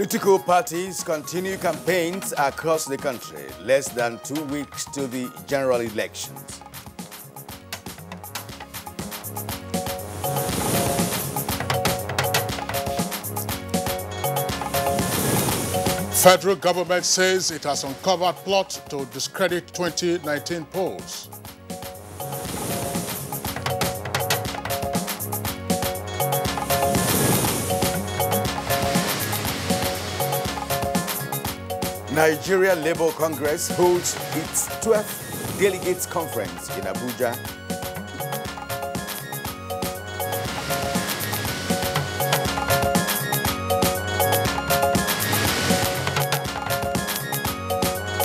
Political parties continue campaigns across the country, less than 2 weeks to the general elections. Federal government says it has uncovered plot to discredit 2019 polls. Nigeria Labour Congress holds its 12th Delegates Conference in Abuja.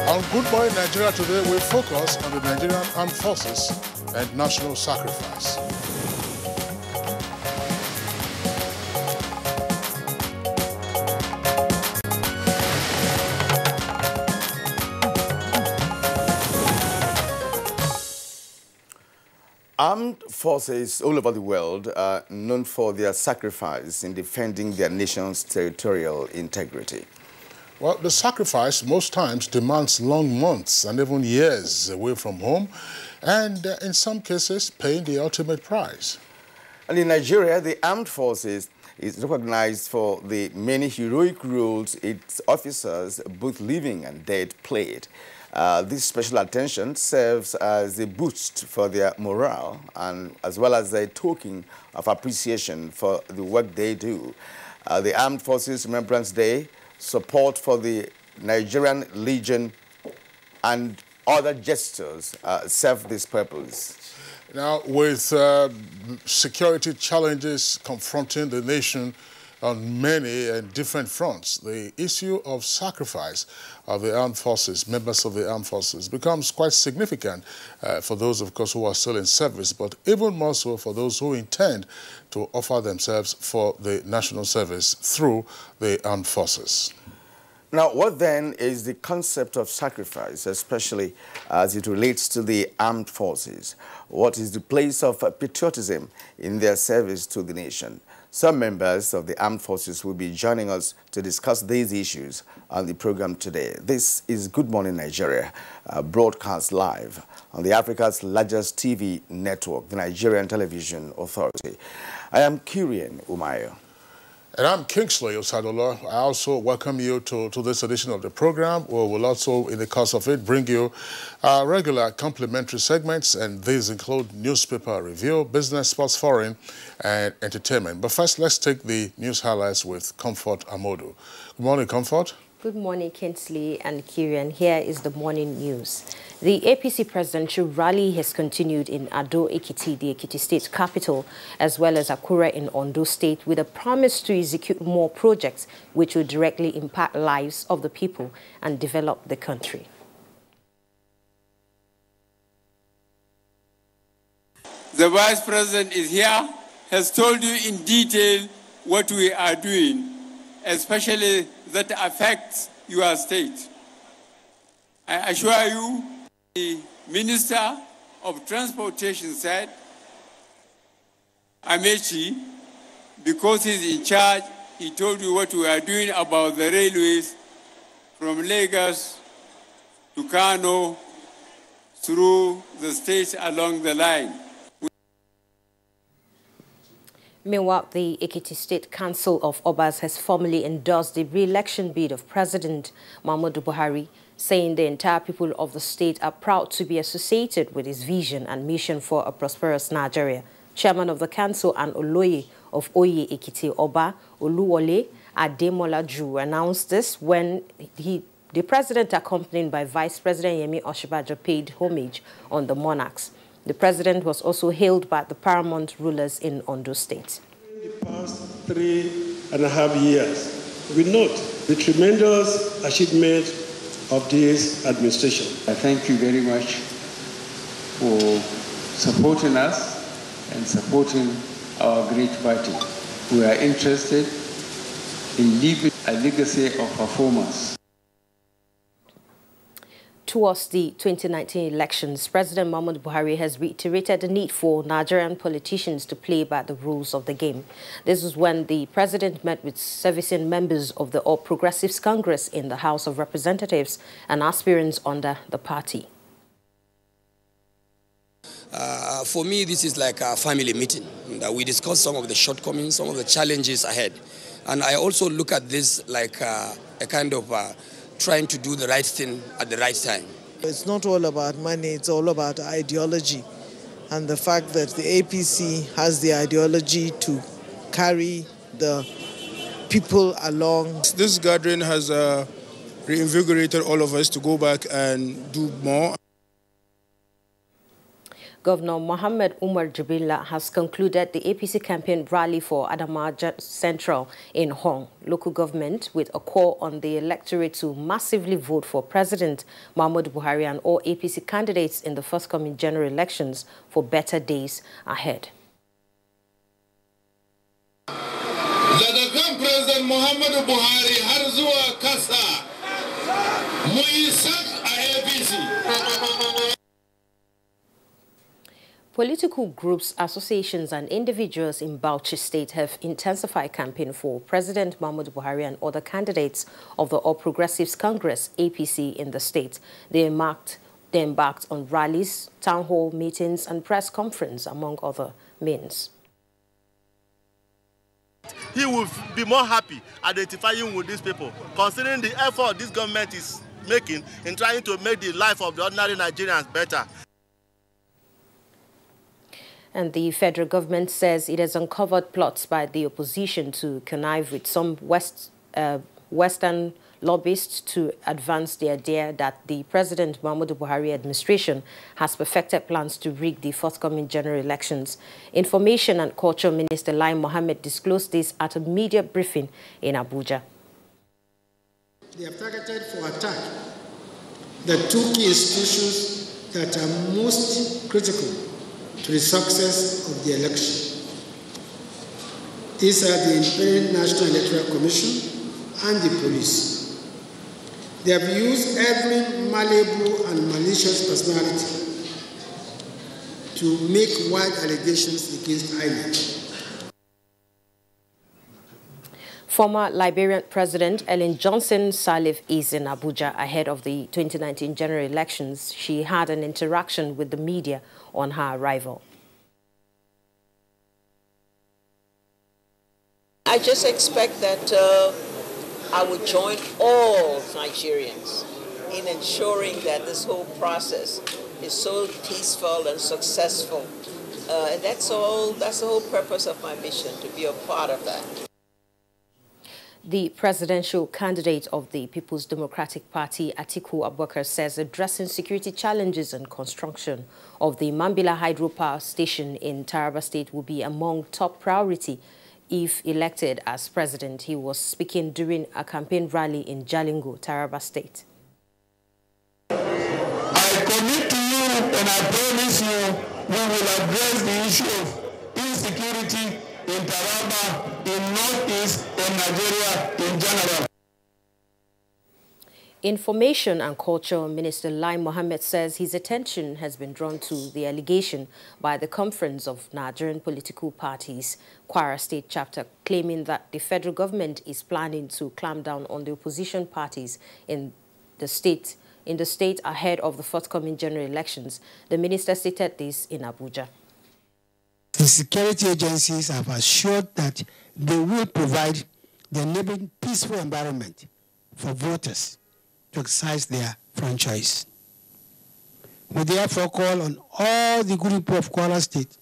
On Good Morning Nigeria today, we focus on the Nigerian Armed Forces and national sacrifice. Armed forces all over the world are known for their sacrifice in defending their nation's territorial integrity. Well, the sacrifice most times demands long months and even years away from home, and in some cases paying the ultimate price. And in Nigeria, the armed forces is recognized for the many heroic roles its officers, both living and dead, played. This special attention serves as a boost for their morale and as well as a token of appreciation for the work they do. The Armed Forces Remembrance Day, support for the Nigerian Legion, and other gestures serve this purpose. Now, with security challenges confronting the nation on many and different fronts, the issue of sacrifice of the armed forces, members of the armed forces, becomes quite significant for those, of course, who are still in service, but even more so for those who intend to offer themselves for the national service through the armed forces. Now, what then is the concept of sacrifice, especially as it relates to the armed forces? What is the place of patriotism in their service to the nation? Some members of the armed forces will be joining us to discuss these issues on the program today. This is Good Morning Nigeria, broadcast live on the Africa's largest TV network, the Nigerian Television Authority. I am Kyrian Umayo. And I'm Kingsley Osadola. I also welcome you to this edition of the program. We will also, in the course of it, bring you regular complimentary segments, and these include newspaper review, business, sports, foreign, and entertainment. But first, let's take the news highlights with Comfort Amodu. Good morning, Comfort. Good morning, Kingsley and Kyrian. Here is the morning news. The APC presidential rally has continued in Ado-Ekiti, the Ekiti state capital, as well as Akure in Ondo state, with a promise to execute more projects which will directly impact lives of the people and develop the country. The Vice President is here, has told you in detail what we are doing, especially that affects your state. I assure you, the Minister of Transportation said, Amechi, because he's in charge, he told you what we are doing about the railways from Lagos to Kano through the states along the line. Meanwhile, the Ekiti State Council of Obas has formally endorsed the re-election bid of President Muhammadu Buhari, saying the entire people of the state are proud to be associated with his vision and mission for a prosperous Nigeria. Chairman of the council and Oloye of Oye Ekiti Oba, Oluwole Ademola Ju, announced this when the president, accompanied by Vice President Yemi Osinbajo, paid homage on the monarchs. The president was also hailed by the paramount rulers in Ondo State. In the past 3.5 years, we note the tremendous achievement of this administration. I thank you very much for supporting us and supporting our great party. We are interested in leaving a legacy of performance. towards the 2019 elections, President Muhammadu Buhari has reiterated the need for Nigerian politicians to play by the rules of the game. This was when the president met with servicing members of the All Progressives Congress in the House of Representatives and aspirants under the party. For me, this is like a family meeting that we discuss some of the shortcomings, some of the challenges ahead. And I also look at this like a kind of trying to do the right thing at the right time. It's not all about money, it's all about ideology. And the fact that the APC has the ideology to carry the people along. This gathering has reinvigorated all of us to go back and do more. Governor Mohammed Umar Jibrilla has concluded the APC campaign rally for Adamaja Central in Hong local government with a call on the electorate to massively vote for President Muhammadu Buhari and all APC candidates in the forthcoming general elections for better days ahead. President Muhammadu Buhari har zuwa kasa mu yi sak a APC. Political groups, associations and individuals in Bauchi State have intensified campaign for President Muhammadu Buhari and other candidates of the All Progressives Congress, APC, in the state. They embarked on rallies, town hall meetings and press conference, among other means. He will be more happy identifying with these people, considering the effort this government is making in trying to make the life of the ordinary Nigerians better. And the federal government says it has uncovered plots by the opposition to connive with some Western lobbyists to advance the idea that the President Muhammadu Buhari administration has perfected plans to rig the forthcoming general elections. Information and Culture Minister Lai Mohammed disclosed this at a media briefing in Abuja. They have targeted for attack the two key institutions that are most critical to the success of the election. These are the Independent National Electoral Commission and the police. They have used every malleable and malicious personality to make wide allegations against INEC. Former Liberian President Ellen Johnson Sirleaf is in Abuja ahead of the 2019 general elections. She had an interaction with the media on her arrival. I just expect that I would join all Nigerians in ensuring that this whole process is so peaceful and successful. And that's the whole purpose of my mission, to be a part of that. The presidential candidate of the People's Democratic Party, Atiku Abubakar, says addressing security challenges and construction of the Mambila hydropower station in Taraba State will be among top priority if elected as president. He was speaking during a campaign rally in Jalingo, Taraba State. I commit to you and I promise you we will address the issue of insecurity in Taraba, in Northeast, and Nigeria in general. Information and Culture Minister Lai Mohammed says his attention has been drawn to the allegation by the Conference of Nigerian Political Parties, Kwara State Chapter, claiming that the federal government is planning to clamp down on the opposition parties in the state ahead of the forthcoming general elections. The minister stated this in Abuja. The security agencies have assured that they will provide the enabling peaceful environment for voters to exercise their franchise. We therefore call on all the good people of Kwara State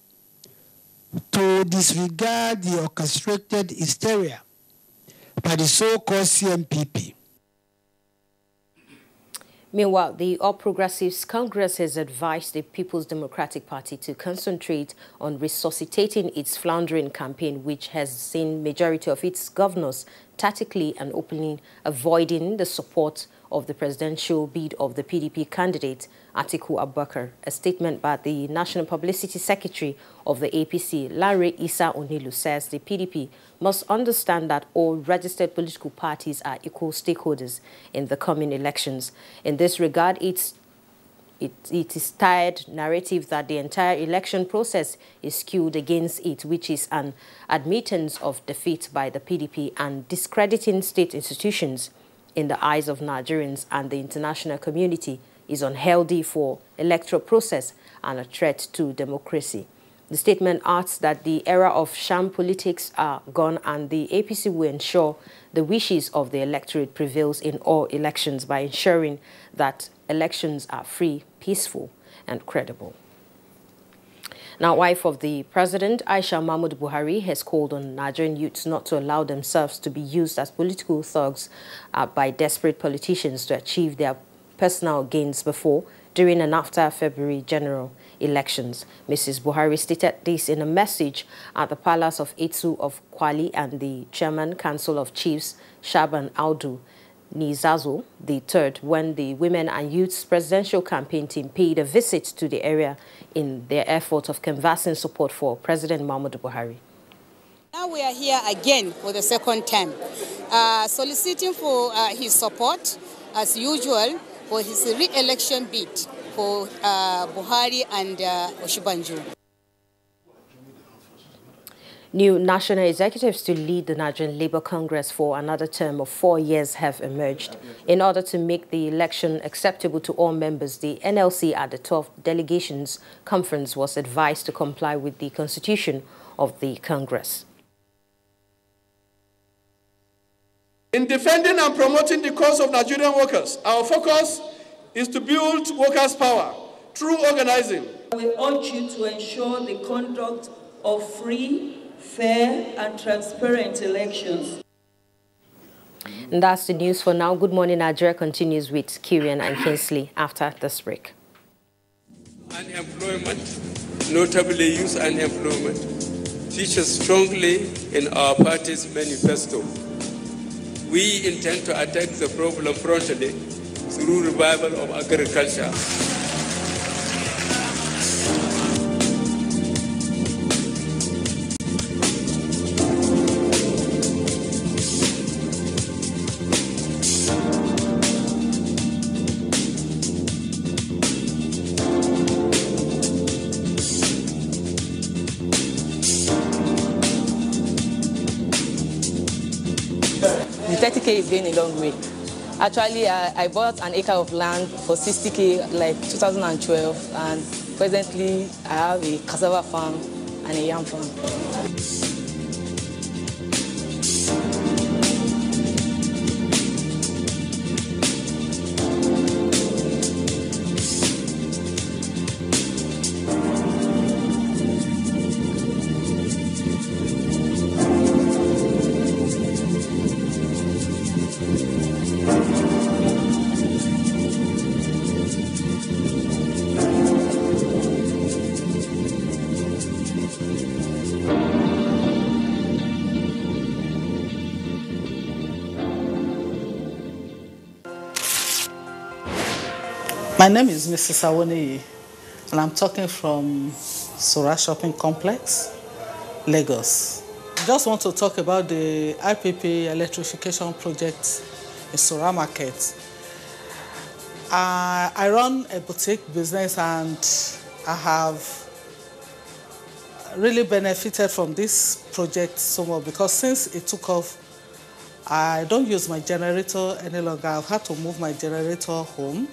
to disregard the orchestrated hysteria by the so-called CMPP. Meanwhile, the All Progressives Congress has advised the People's Democratic Party to concentrate on resuscitating its floundering campaign, which has seen majority of its governors tactically and openly avoiding the support of the presidential bid of the PDP candidate, Atiku Abubakar. A statement by the National Publicity Secretary of the APC, Larry Issa Onilu, says the PDP must understand that all registered political parties are equal stakeholders in the coming elections. In this regard, its it is tired narrative that the entire election process is skewed against it, which is an admittance of defeat by the PDP and discrediting state institutions in the eyes of Nigerians and the international community is unhealthy for electoral process and a threat to democracy. The statement adds that the era of sham politics are gone and the APC will ensure the wishes of the electorate prevails in all elections by ensuring that elections are free, peaceful, and credible. Now, wife of the president, Aisha Mahmoud Buhari, has called on Nigerian youths not to allow themselves to be used as political thugs by desperate politicians to achieve their personal gains before, during and after February general elections. Mrs. Buhari stated this in a message at the Palace of Etsu of Kwali and the Chairman Council of Chiefs, Shaban Audu Nizazo III, when the Women and Youths Presidential Campaign team paid a visit to the area in their effort of canvassing support for President Muhammadu Buhari. Now we are here again for the second time, soliciting for his support, as usual, for his re-election bid for Buhari and Oshibanjo. New national executives to lead the Nigerian Labour Congress for another term of 4 years have emerged. In order to make the election acceptable to all members, the NLC at the 12th Delegations Conference was advised to comply with the constitution of the Congress. In defending and promoting the cause of Nigerian workers, our focus is to build workers' power through organizing. We urge you to ensure the conduct of free, fair, and transparent elections. And that's the news for now. Good Morning Nigeria continues with Kirian and Kinsley after this break. Unemployment, notably youth unemployment, features strongly in our party's manifesto. We intend to attack the problem promptly through revival of agriculture. The 30K is going a long way. Actually, I bought an acre of land for 60K like 2012, and presently I have a cassava farm and a yam farm. My name is Mrs. Awoniyi, and I'm talking from Sora Shopping Complex, Lagos. I just want to talk about the IPP electrification project in Sora Market. I run a boutique business and I have really benefited from this project so much because since it took off, I don't use my generator any longer. I've had to move my generator home.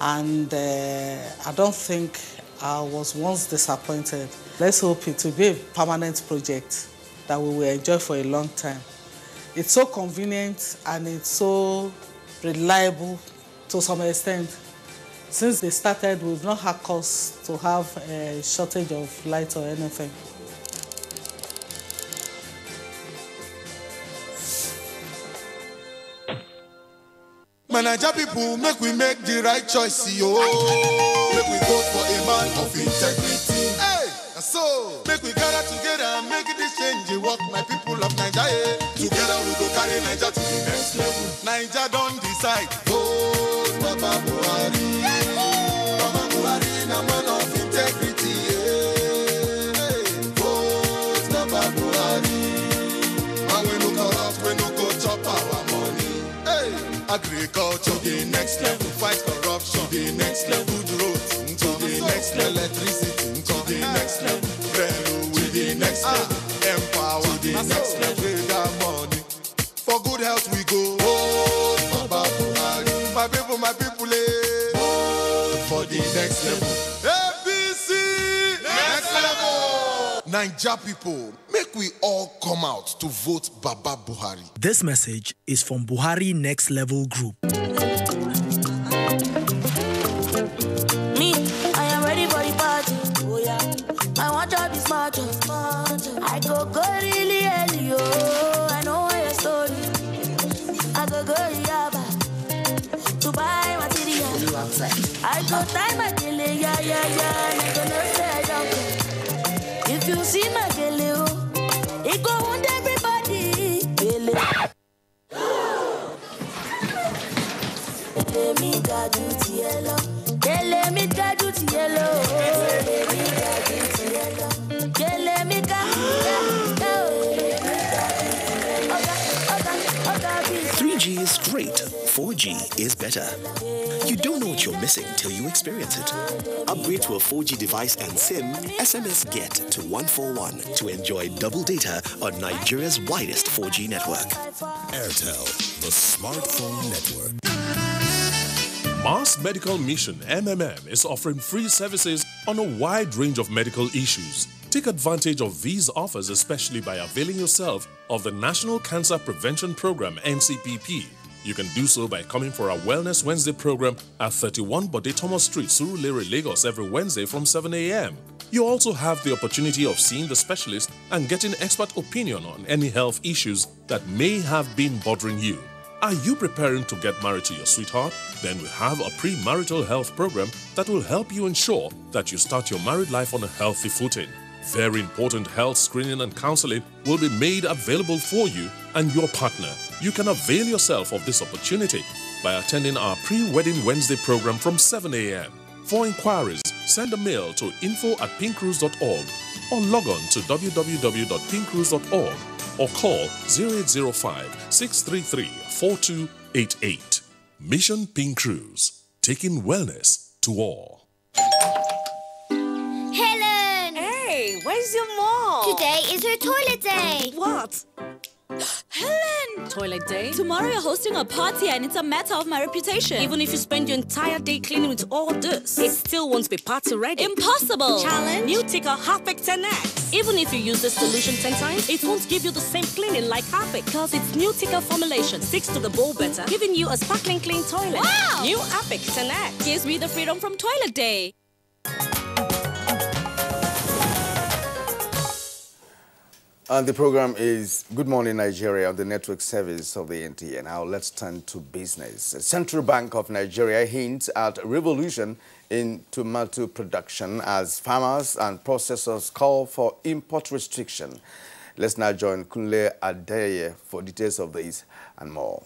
And I don't think I was once disappointed. Let's hope it will be a permanent project that we will enjoy for a long time. It's so convenient and it's so reliable to some extent. Since they started, we've not had cause to have a shortage of light or anything. Manager people, make we make the right choice, yo. Make we vote for a man of integrity. Hey, and so make we gather together and make this change. Work, my people of Nigeria. Together we go carry Nigeria to the next level. Nigeria don't decide. Vote Baba Buhari. Baba Buhari, a man of integrity. Hey, vote Baba Buhari. And we no corrupt, we no go chop our money. Hey. Agriculture, the next level, fight corruption, the next level, Electricity to the next level. Railway with the next level. Empower to the next level. With our money. For good health we go. Oh, Baba Buhari. My people, for the next level. APC, next level. Naija people, make we all come out to vote Baba Buhari. This message is from Buhari Next Level Group. Me, I am ready for the party. Oh yeah, I want to be smarter. I go really early, oh. I know your story. I go yaba to buy material. I go tie my gele, yeah. I go no say I don't go. If you see my gele, oh, it go wound everybody. Gele. Let me go do tielo. Let me go do tielo. Let me go do tielo. Let me go. 3G is great, 4G is better. You don't know what you're missing till you experience it. Upgrade to a 4G device and SIM, SMS Get to 141 to enjoy double data on Nigeria's widest 4G network. Airtel, the smartphone network. Mars Medical Mission, MMM, is offering free services on a wide range of medical issues. Take advantage of these offers, especially by availing yourself of the National Cancer Prevention Program, NCPP. You can do so by coming for our Wellness Wednesday program at 31 Bode Thomas Street, Surulere, Lagos, every Wednesday from 7 a.m. You also have the opportunity of seeing the specialist and getting expert opinion on any health issues that may have been bothering you. Are you preparing to get married to your sweetheart? Then we have a pre-marital health program that will help you ensure that you start your married life on a healthy footing. Very important health screening and counseling will be made available for you and your partner. You can avail yourself of this opportunity by attending our pre-wedding Wednesday program from 7 a.m. For inquiries, send a mail to info@pinkcruise.org or log on to www.pinkcruise.org or call 0805-633-4288. Mission Pink Cruise, taking wellness to all. Helen! Hey, where's your mom? Today is her toilet day. What? Helen! Toilet day? Tomorrow you're hosting a party and it's a matter of my reputation. Even if you spend your entire day cleaning with all this, it still won't be party ready. Impossible! Challenge? New Ticker Harpic 10X. Even if you use this solution 10 times, it won't give you the same cleaning like Harpic because its new Ticker formulation sticks to the bowl better, giving you a sparkling clean toilet. Wow! New Harpic 10X gives me the freedom from toilet day. And the program is Good Morning Nigeria on the network service of the NTA. Now let's turn to business. The Central Bank of Nigeria hints at revolution in tomato production as farmers and processors call for import restriction. Let's now join Kunle Adeye for details of this and more.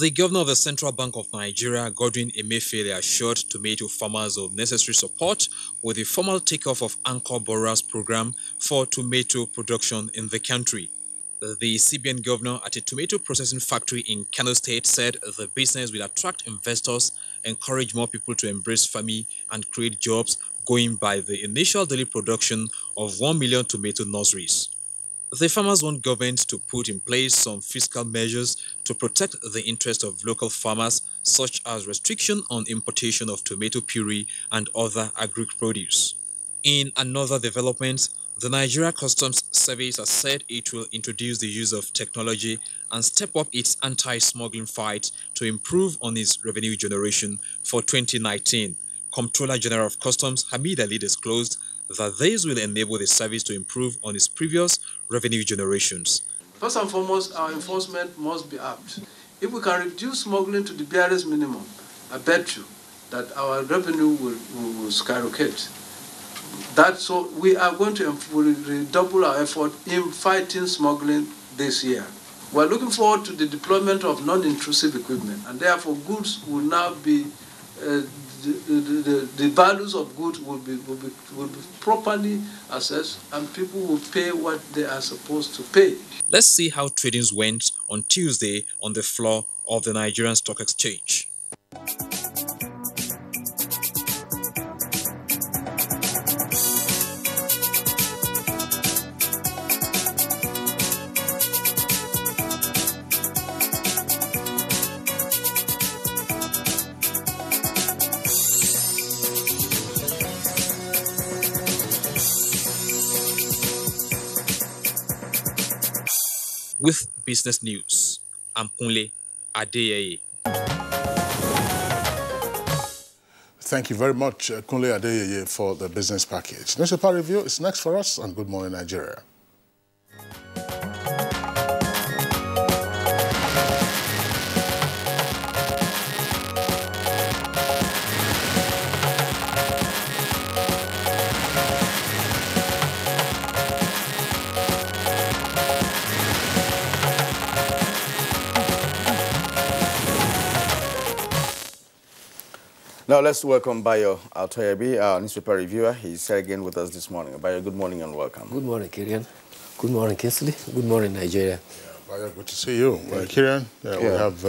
The governor of the Central Bank of Nigeria, Godwin Emefiele, assured tomato farmers of necessary support with the formal takeoff of Anchor Borers program for tomato production in the country. The CBN governor at a tomato processing factory in Kano State said the business will attract investors, encourage more people to embrace farming and create jobs, going by the initial daily production of 1 million tomato nurseries. The farmers want government to put in place some fiscal measures to protect the interests of local farmers, such as restriction on importation of tomato puree and other agri-produce. In another development, the Nigeria Customs Service has said it will introduce the use of technology and step up its anti-smuggling fight to improve on its revenue generation for 2019. Comptroller General of Customs Hamid Ali disclosed that this will enable the service to improve on its previous revenue generations. First and foremost, our enforcement must be apt. If we can reduce smuggling to the barest minimum, I bet you that our revenue will skyrocket. So we are going to redouble our effort in fighting smuggling this year. We are looking forward to the deployment of non-intrusive equipment, and therefore goods will now be the values of goods will be properly assessed, and people will pay what they are supposed to pay. Let's see how tradings went on Tuesday on the floor of the Nigerian Stock Exchange. With business news, I'm Kunle Adeyeye. Thank you very much, Kunle Adeyeye, for the business package. Newspaper review is next for us on Good Morning Nigeria. Now let's welcome Bayo Altoyabi, our newspaper reviewer. He's here again with us this morning. Bayo, good morning and welcome. Good morning, Kirian. Good morning, Kinsley. Good morning, Nigeria. Yeah, Bayo, good to see you. Kirian, we have,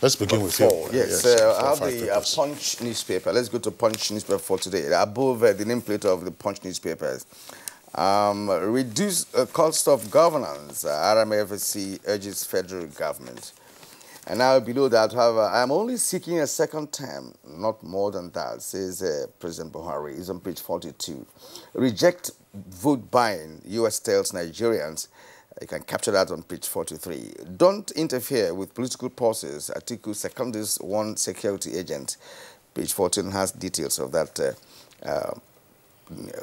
let's begin with you. Yes, I have the Punch newspaper. Let's go to Punch newspaper for today. Above the nameplate of the Punch newspapers. Reduce cost of governance. RMFC urges federal government. And now below that, however, I'm only seeking a second term, not more than that, says President Buhari. It's on page 42. Reject vote buying, U.S. tells Nigerians. You can capture that on page 43. Don't interfere with political process. Atiku secondis one security agent. Page 14 has details of that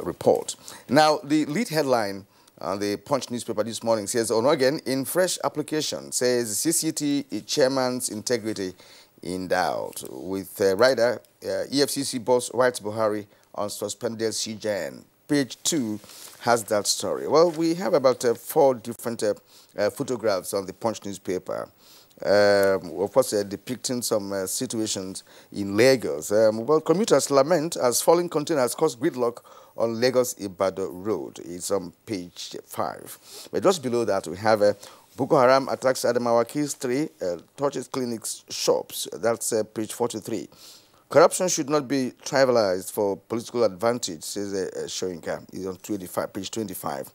report. Now, the lead headline on the Punch newspaper this morning says, again, in fresh application, says CCT chairman's integrity in doubt. With rider, EFCC boss writes Buhari on suspended CJN. Page 2 has that story. Well, we have about 4 different photographs on the Punch newspaper. Of course, depicting some situations in Lagos. Well, commuters lament as falling containers cause gridlock on Lagos-Ibadan Road. It's on page 5. But just below that, we have Boko Haram attacks Adamawa Keys 3, touches clinics, shops. That's page 43. Corruption should not be trivialized for political advantage, says Shoyinka. It's on page 25.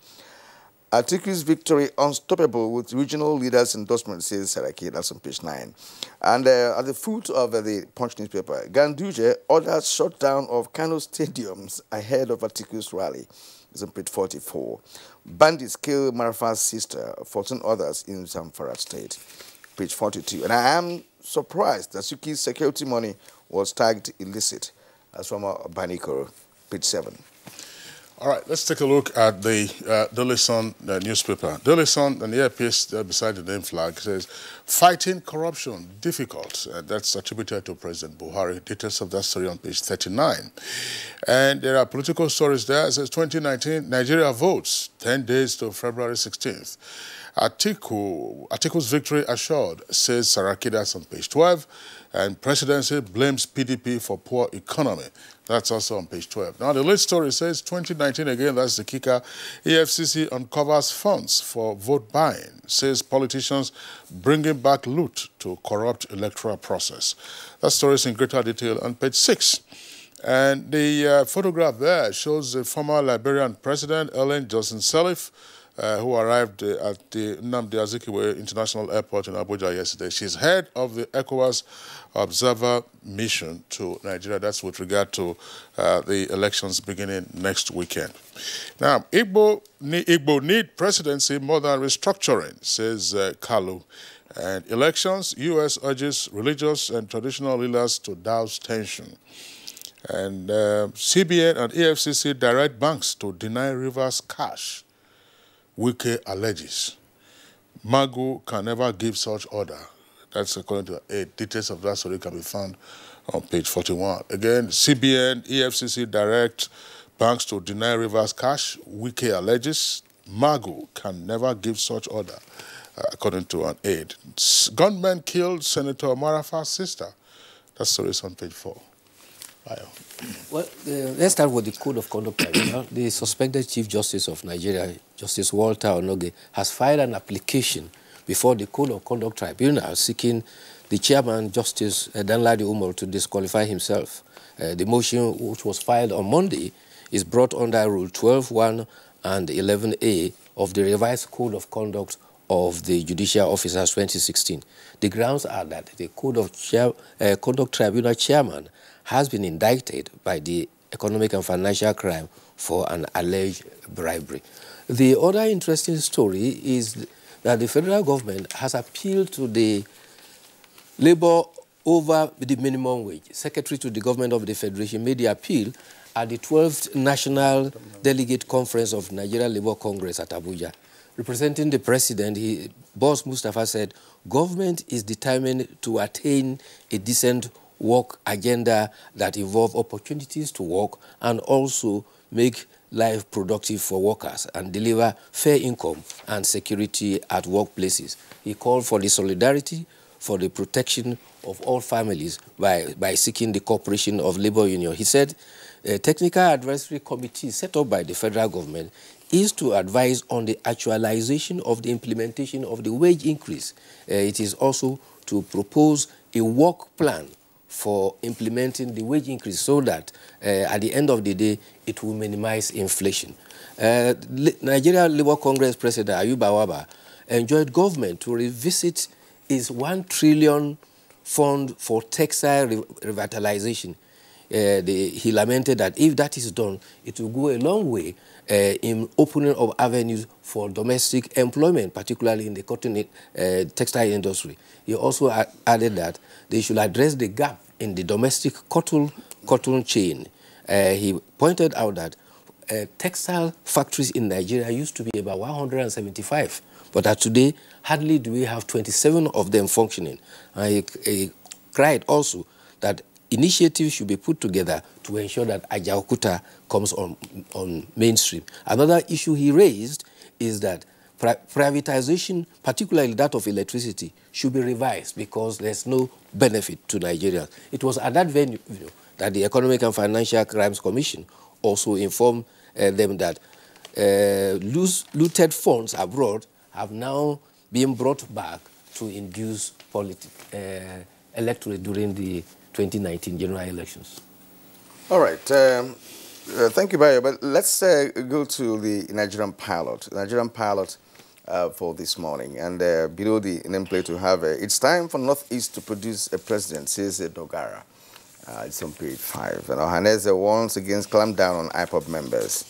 Atiku's victory unstoppable with regional leaders' endorsement, says Saraki. That's on page 9. And at the foot of the Punch newspaper, Ganduje orders shutdown of Kano stadiums ahead of Atiku's rally. It's on page 44. Bandits kill Marafa's sister, 14 others in Zamfara state. Page 42. And I am surprised that Suki's security money was tagged illicit, as from Banikoro. Page 7. All right, let's take a look at the Daily Sun newspaper. Daily Sun, and the earpiece there beside the name flag, says, fighting corruption, difficult. That's attributed to President Buhari. Details of that story on page 39. And there are political stories there. It says 2019, Nigeria votes, 10 days to February 16th. Atiku's victory assured, says Saraki. That's on page 12. And presidency blames PDP for poor economy. That's also on page 12. Now, the lead story says 2019 again, that's the kicker. EFCC uncovers funds for vote buying, says politicians bringing back loot to corrupt electoral process. That story is in greater detail on page 6. And the photograph there shows the former Liberian president, Ellen Johnson Sirleaf, who arrived at the Nnamdi Azikiwe International Airport in Abuja yesterday. She's head of the ECOWAS Observer Mission to Nigeria. That's with regard to the elections beginning next weekend. Now, Igbo need presidency more than restructuring, says Kalu. And elections, U.S. urges religious and traditional leaders to douse tension. And CBN and EFCC direct banks to deny Rivers cash. Wike alleges. Magu can never give such order. That's according to details of that story can be found on page 41. Again, CBN, EFCC direct banks to deny Rivers cash. Wike alleges. Magu can never give such order, according to an aide. Gunmen killed Senator Marafa's sister. That story is on page 4. Well, let's start with the Code of Conduct Tribunal. The suspended Chief Justice of Nigeria, Justice Walter Onoge, has filed an application before the Code of Conduct Tribunal seeking the chairman, Justice Danladi Umar, to disqualify himself. The motion, which was filed on Monday, is brought under Rule 12(1) and 11A of the revised Code of Conduct of the Judicial Officers 2016. The grounds are that the Conduct Tribunal chairman has been indicted by the Economic and Financial Crime for an alleged bribery. The other interesting story is that the federal government has appealed to the labor over the minimum wage. Secretary to the government of the Federation made the appeal at the 12th National Delegate Conference of Nigerian Labour Congress at Abuja. Representing the president, Boss Mustafa said, government is determined to attain a decent work agenda that involves opportunities to work and also make life productive for workers and deliver fair income and security at workplaces. He called for the solidarity, for the protection of all families by seeking the cooperation of labor union. He said a technical advisory committee set up by the federal government is to advise on the actualization of the implementation of the wage increase. It is also to propose a work plan for implementing the wage increase so that at the end of the day, it will minimize inflation. Nigeria Labour Congress President Ayuba Waba enjoined government to revisit its 1 trillion fund for textile revitalization. He lamented that if that is done, it will go a long way in opening of avenues for domestic employment, particularly in the cotton textile industry. He also added that they should address the gap in the domestic cotton chain. He pointed out that textile factories in Nigeria used to be about 175, but today, hardly do we have 27 of them functioning. He cried also that initiatives should be put together to ensure that Ajaokuta comes on mainstream. Another issue he raised is that privatization, particularly that of electricity, should be revised because there's no benefit to Nigerians. It was at that venue that the Economic and Financial Crimes Commission also informed them that looted funds abroad have now been brought back to induce electorate during the 2019 general elections. All right. Thank you, Bayo. But let's go to the Nigerian pilot. Nigerian pilot for this morning. And below the nameplate we have, it's time for Northeast to produce a president, says Dogara. It's on page 5. And Ohaneze warns against clamp down on IPOB members.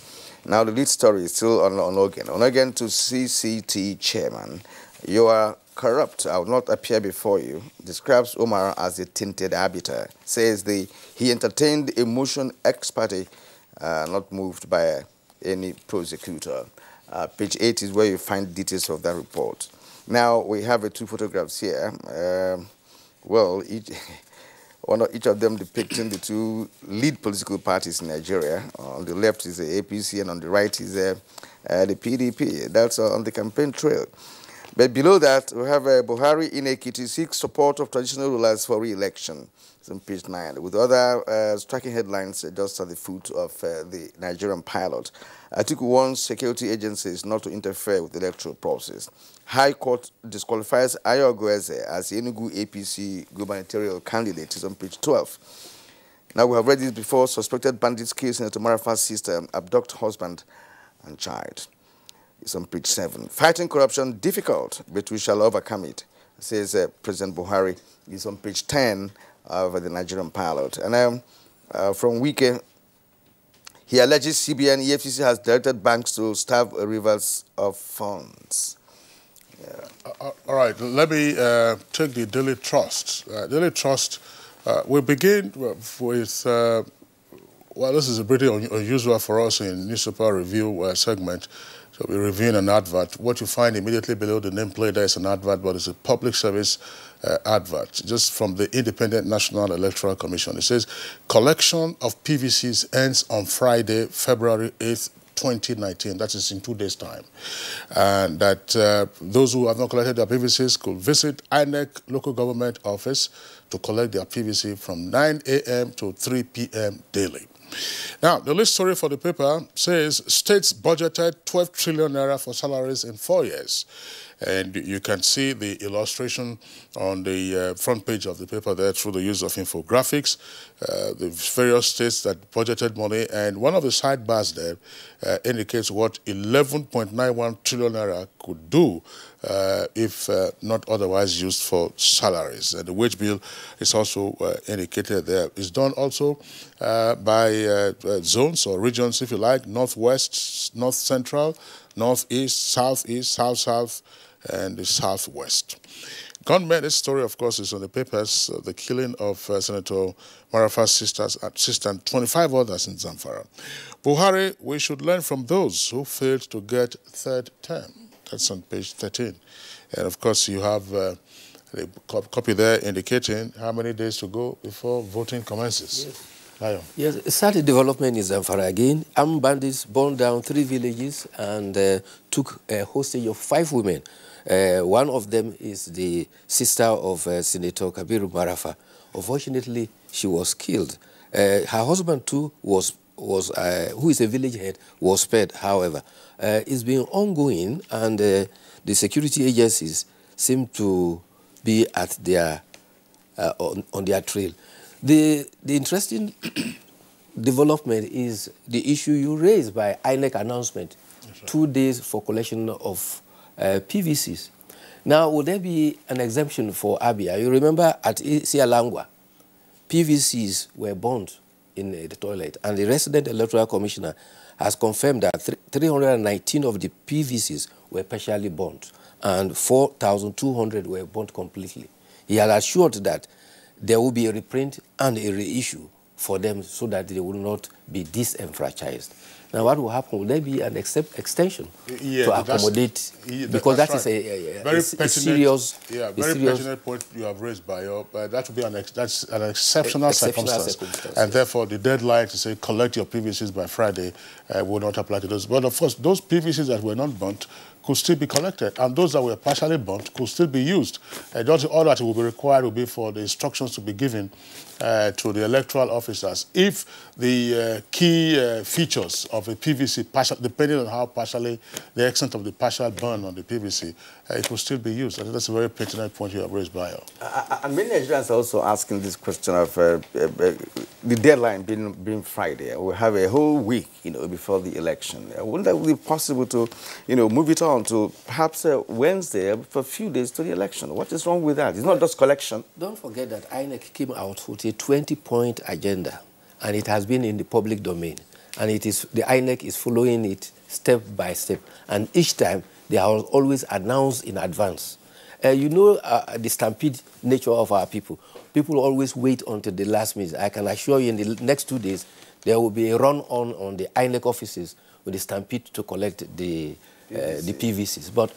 Now, the lead story is still on Onogen. Onogen to CCT chairman. You are corrupt. I will not appear before you. Describes Omar as a tainted arbiter. Says he entertained a motion ex parte, not moved by any prosecutor. Page 8 is where you find details of that report. Now, we have 2 photographs here. Each of them depicting the 2 lead political parties in Nigeria. On the left is the APC and on the right is the PDP. That's on the campaign trail. But below that, we have Buhari in Ekiti seeks support of traditional rulers for re-election. It's on page 9. With other striking headlines just at the foot of the Nigerian pilot. Atiku warns security agencies not to interfere with the electoral process. High Court disqualifies Ayo Ogueze as the Enugu APC gubernatorial candidate. It's on page 12. Now, we have read this before. Suspected bandits kill Senator Marafa's sister, abduct husband and child. It's on page 7. Fighting corruption difficult, but we shall overcome it, says President Buhari. It's on page 10 of the Nigerian pilot. And from Wike, he alleges CBN EFCC has directed banks to starve rivers of funds. Yeah. All right, let me take the Daily Trust. Daily Trust, we begin with, well, this is pretty unusual for us in newspaper review segment. So we're reviewing an advert. What you find immediately below the nameplate there is an advert, but it's a public service advert, just from the Independent National Electoral Commission. It says, collection of PVCs ends on Friday, February 8th, 2019. That is in 2 days' time. And that those who have not collected their PVCs could visit INEC local government office to collect their PVC from 9 a.m. to 3 p.m. daily. Now, the lead story for the paper says states budgeted 12 trillion naira for salaries in 4 years. And you can see the illustration on the front page of the paper there through the use of infographics, the various states that budgeted money, and one of the sidebars there indicates what 11.91 trillion naira could do if not otherwise used for salaries. And the wage bill is also indicated there. It's done also by zones or regions, if you like: northwest, north central, northeast, southeast, south-south, and the southwest. Gunmen, this story, of course, is on the papers, the killing of Senator Marafa's sister and 25 others in Zamfara. Buhari, we should learn from those who failed to get third term. That's on page 13. And, of course, you have the copy there indicating how many days to go before voting commences. Yes. Lion. Yes, it started development in Zamfara again. Armed bandits burned down 3 villages and took a hostage of 5 women. One of them is the sister of Senator Kabiru Marafa. Unfortunately, she was killed. Her husband too who is a village head, was spared. However, it's been ongoing, and the security agencies seem to be at their on their trail. The interesting development is the issue you raised by INEC announcement, 2 days for collection of PVCs. Now, would there be an exemption for Abia? You remember at Sialangwa, PVCs were burnt in the toilet, and the resident electoral commissioner has confirmed that 319 of the PVCs were partially burnt, and 4,200 were burnt completely. He had assured that there will be a reprint and a reissue for them so that they will not be disenfranchised. Now, what will happen? Will there be an extension to accommodate? Because that is a serious... Yeah, very pertinent point you have raised, Bayo. That would be that's an exceptional circumstance. And therefore, the deadline to say collect your PVCs by Friday will not apply to those. But of course, those PVCs that were not burnt could still be collected, and those that were partially burnt could still be used. All that will be required will be for the instructions to be given to the electoral officers. If the key features of a PVC, depending on how partially, the extent of the partial burn on the PVC, it will still be used. I think that's a very pertinent point you have raised, Bayo. And many Nigerians are also asking this question of the deadline being Friday. We have a whole week, before the election. Wouldn't that be possible to, move it on to perhaps Wednesday for a few days to the election? What is wrong with that? It's not just collection. Don't forget that INEC came out with a 20-point agenda, and it has been in the public domain. And the INEC is following it step by step. And each time, they are always announced in advance. The stampede nature of our people. People always wait until the last minute. I can assure you in the next 2 days, there will be a run-on the INEC offices with the stampede to collect the PVCs. But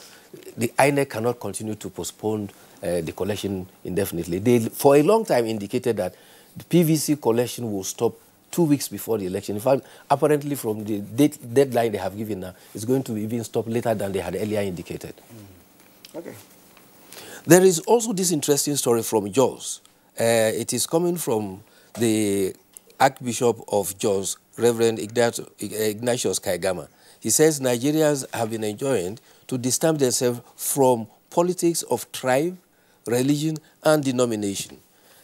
the INEC cannot continue to postpone the collection indefinitely. They, for a long time, indicated that the PVC collection will stop 2 weeks before the election. In fact, apparently from the deadline they have given now, it's going to even stop later than they had earlier indicated. Okay. There is also this interesting story from Jos. It is coming from the Archbishop of Jos, Reverend Ignatius Kaigama. He says Nigerians have been enjoined to distance themselves from politics of tribe, religion, and denomination.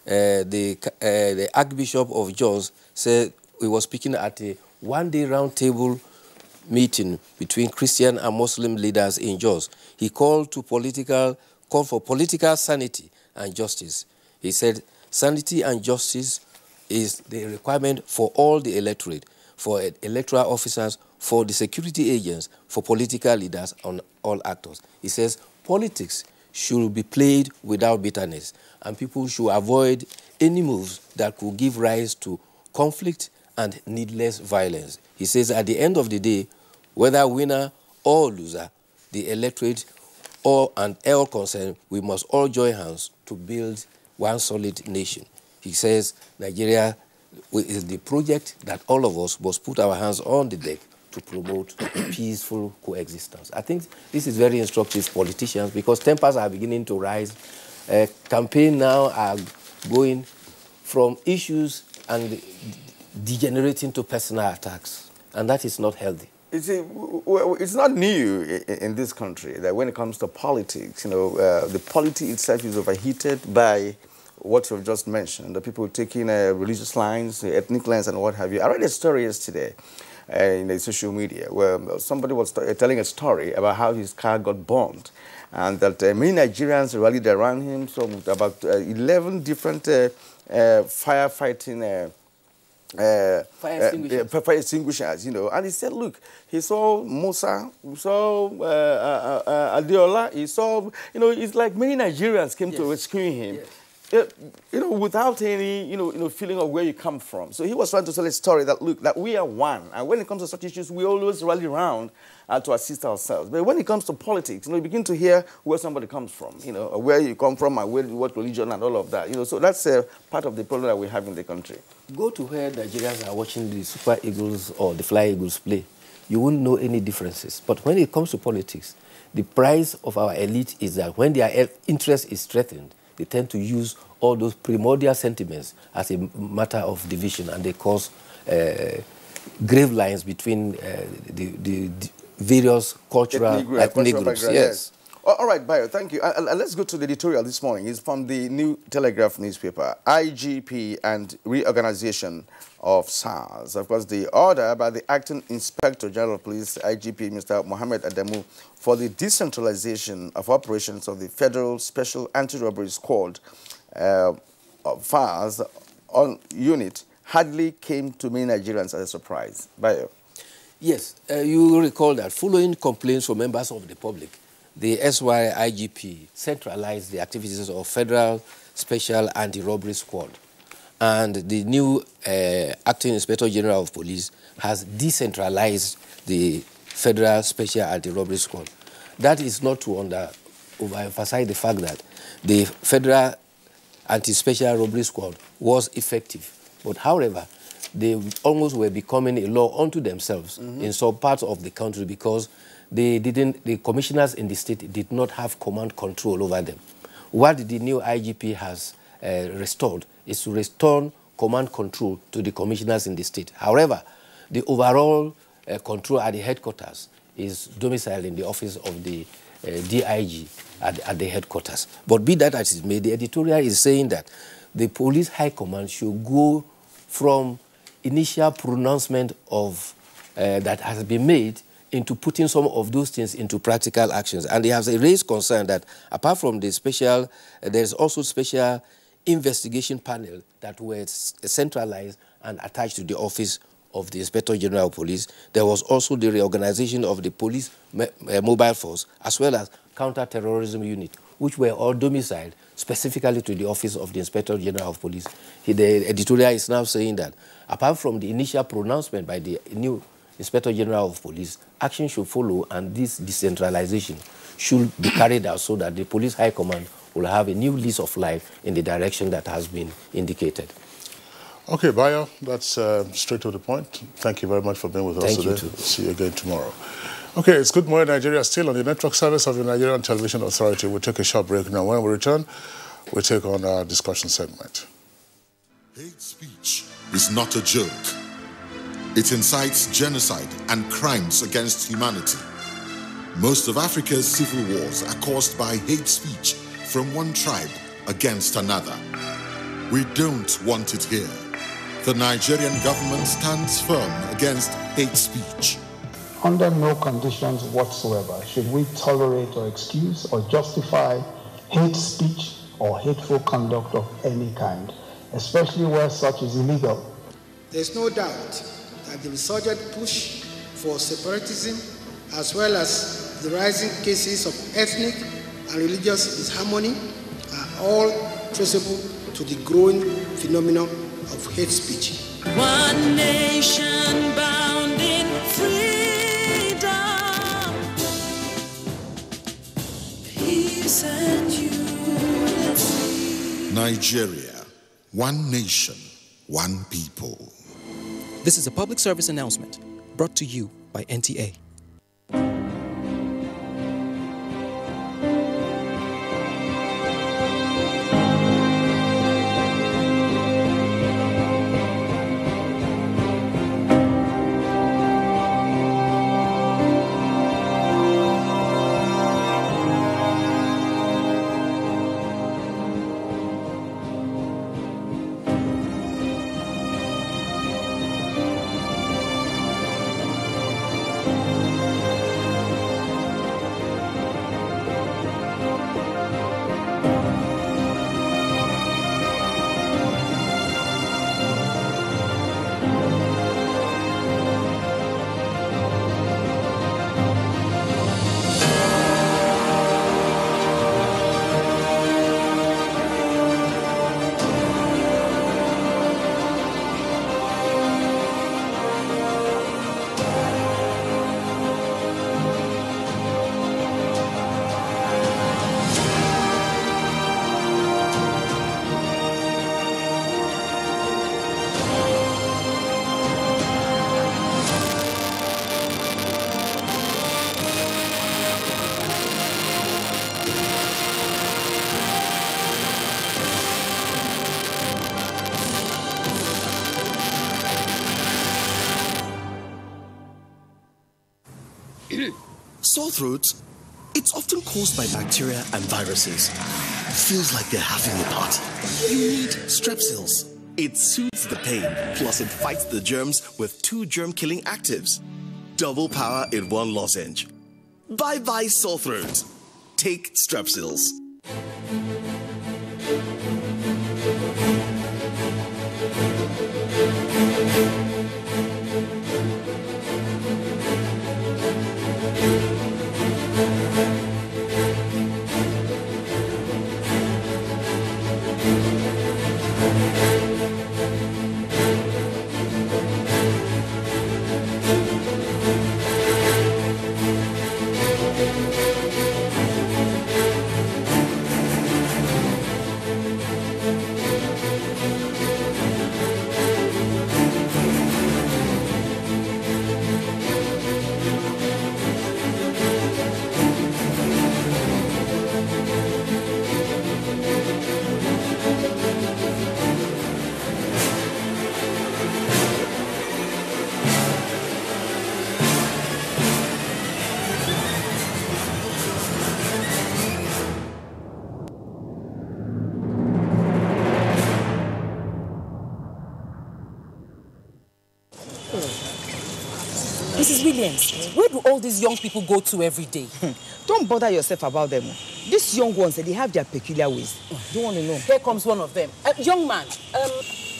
The Archbishop of Jos said he was speaking at a one-day roundtable meeting between Christian and Muslim leaders in Jos. He called for political sanity and justice. He said sanity and justice is the requirement for all the electorate, for electoral officers, for the security agents, for political leaders, and all actors. He says politics should be played without bitterness, and people should avoid any moves that could give rise to conflict and needless violence. He says at the end of the day, whether winner or loser, the electorate and all concerned, we must all join hands to build one solid nation. He says Nigeria is the project that all of us must put our hands on the deck to promote peaceful coexistence. I think this is very instructive for politicians because tempers are beginning to rise. Campaigns now are going from issues and degenerating to personal attacks, and that is not healthy. You see, it's not new in this country that when it comes to politics, the polity itself is overheated by what you've just mentioned, the people taking religious lines, ethnic lines, and what have you. I read a story yesterday in the social media where somebody was telling a story about how his car got bombed and that many Nigerians rallied around him, so about 11 different firefighting fire extinguishers, and he said, look, he saw Musa, he saw Adiola, he saw, it's like many Nigerians came to rescue him. Yes. Without any, feeling of where you come from. So he was trying to tell a story that, look, that we are one. And when it comes to such issues, we always rally around to assist ourselves. But when it comes to politics, you begin to hear where somebody comes from, where you come from and what religion and all of that. So that's part of the problem that we have in the country. Go to where Nigerians are watching the Super Eagles or the Fly Eagles play. You won't know any differences. But when it comes to politics, the price of our elite is that when their interest is threatened, they tend to use all those primordial sentiments as a matter of division, and they cause grave lines between the various cultural ethnic groups. Yes. All right, Bayo, thank you. Let's go to the editorial this morning. It's from the New Telegraph newspaper, IGP and reorganization of SARS. Of course, the order by the Acting Inspector General of Police, IGP, Mr. Mohammed Adamu, for the decentralization of operations of the Federal Special Anti-Robbery Squad, FARS, unit, hardly came to many Nigerians as a surprise. Bayo. Yes, you recall that following complaints from members of the public, the SY IGP centralized the activities of Federal Special Anti-Robbery Squad, and the new Acting Inspector General of Police has decentralized the Federal Special Anti-Robbery Squad. That is not to overemphasize the fact that the Federal Anti-Special Robbery Squad was effective. But however, they almost were becoming a law unto themselves in some parts of the country because the commissioners in the state did not have command control over them. What the new IGP has restored is to restore command control to the commissioners in the state. However, the overall control at the headquarters is domiciled in the office of the DIG at the headquarters. But be that as it may, the editorial is saying that the police high command should go from initial pronouncement of that has been made into putting some of those things into practical actions. And they have raised concern that apart from the special, there's also special investigation panel that were centralized and attached to the office of the Inspector General of Police. There was also the reorganization of the police mobile force as well as counter-terrorism unit, which were all domiciled specifically to the office of the Inspector General of Police. The editorial is now saying that apart from the initial pronouncement by the new Inspector General of Police, action should follow, and this decentralization should be carried out so that the police high command will have a new lease of life in the direction that has been indicated. Okay, Bayo, that's straight to the point. Thank you very much for being with us today. See you again tomorrow. Okay, it's Good Morning Nigeria, still on the network service of the Nigerian Television Authority. We'll take a short break now. When we return, we'll take on our discussion segment. Hate speech is not a joke. It incites genocide and crimes against humanity. Most of Africa's civil wars are caused by hate speech from one tribe against another. We don't want it here. The Nigerian government stands firm against hate speech. Under no conditions whatsoever should we tolerate or excuse or justify hate speech or hateful conduct of any kind, especially where such is illegal. There's no doubt that the resurgent push for separatism, as well as the rising cases of ethnic and religious disharmony, are all traceable to the growing phenomenon of hate speech. One nation bound in freedom, peace and unity. Nigeria, one nation, one people. This is a public service announcement brought to you by NTA. Sore throat, it's often caused by bacteria and viruses. Feels like they're having a party. You need Strepsils. It soothes the pain, plus it fights the germs with 2 germ-killing actives. Double power in 1 lozenge. Bye-bye sore throat. Take Strepsils. Mrs. Williams, where do all these young people go to every day? Don't bother yourself about them. These young ones, they have their peculiar ways. Don't want to know. Here comes one of them. Young man,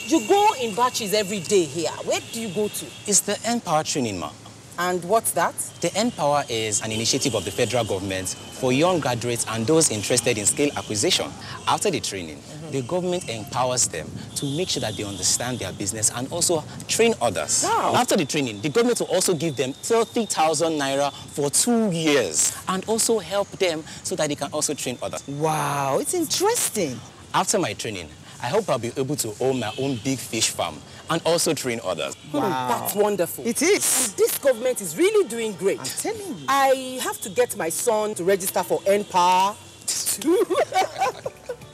you go in batches every day here. Where do you go to? It's the N-Power training, ma. And what's that? The N-Power is an initiative of the federal government for young graduates and those interested in skill acquisition. After the training, the government empowers them to make sure that they understand their business and also train others. Wow. After the training, the government will also give them 30,000 naira for 2 years and also help them so that they can also train others. Wow, it's interesting. After my training, I hope I'll be able to own my own big fish farm and also train others. Wow. That's wonderful. It is. And this government is really doing great. I'm telling you. I have to get my son to register for N-Power.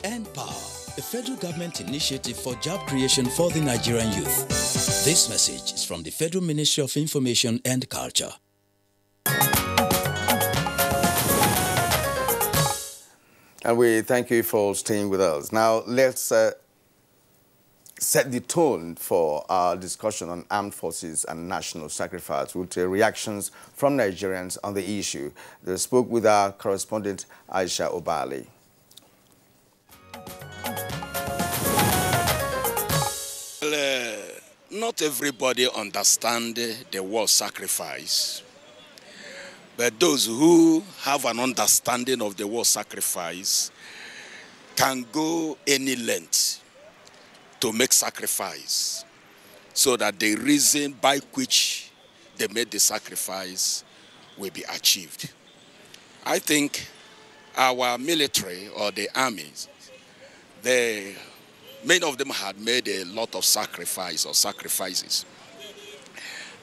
N-Power, a federal government initiative for job creation for the Nigerian youth. This message is from the Federal Ministry of Information and Culture. And we thank you for staying with us. Now, let's set the tone for our discussion on armed forces and national sacrifice with reactions from Nigerians on the issue. They spoke with our correspondent, Aisha Obali. Well, not everybody understands the war sacrifice. But those who have an understanding of the war sacrifice can go any length to make sacrifice so that the reason by which they made the sacrifice will be achieved. I think our military or the armies, many of them had made a lot of sacrifices.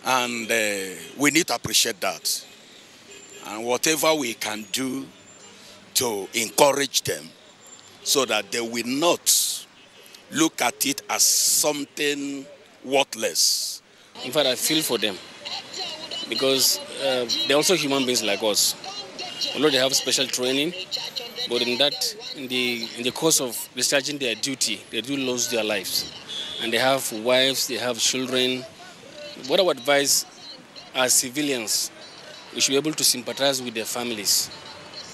And we need to appreciate that. And whatever we can do to encourage them so that they will not look at it as something worthless. In fact, I feel for them because they're also human beings like us. Although they have special training, but in the course of discharging their duty, they do lose their lives. And they have wives, they have children. What I would advise as civilians, we should be able to sympathize with their families,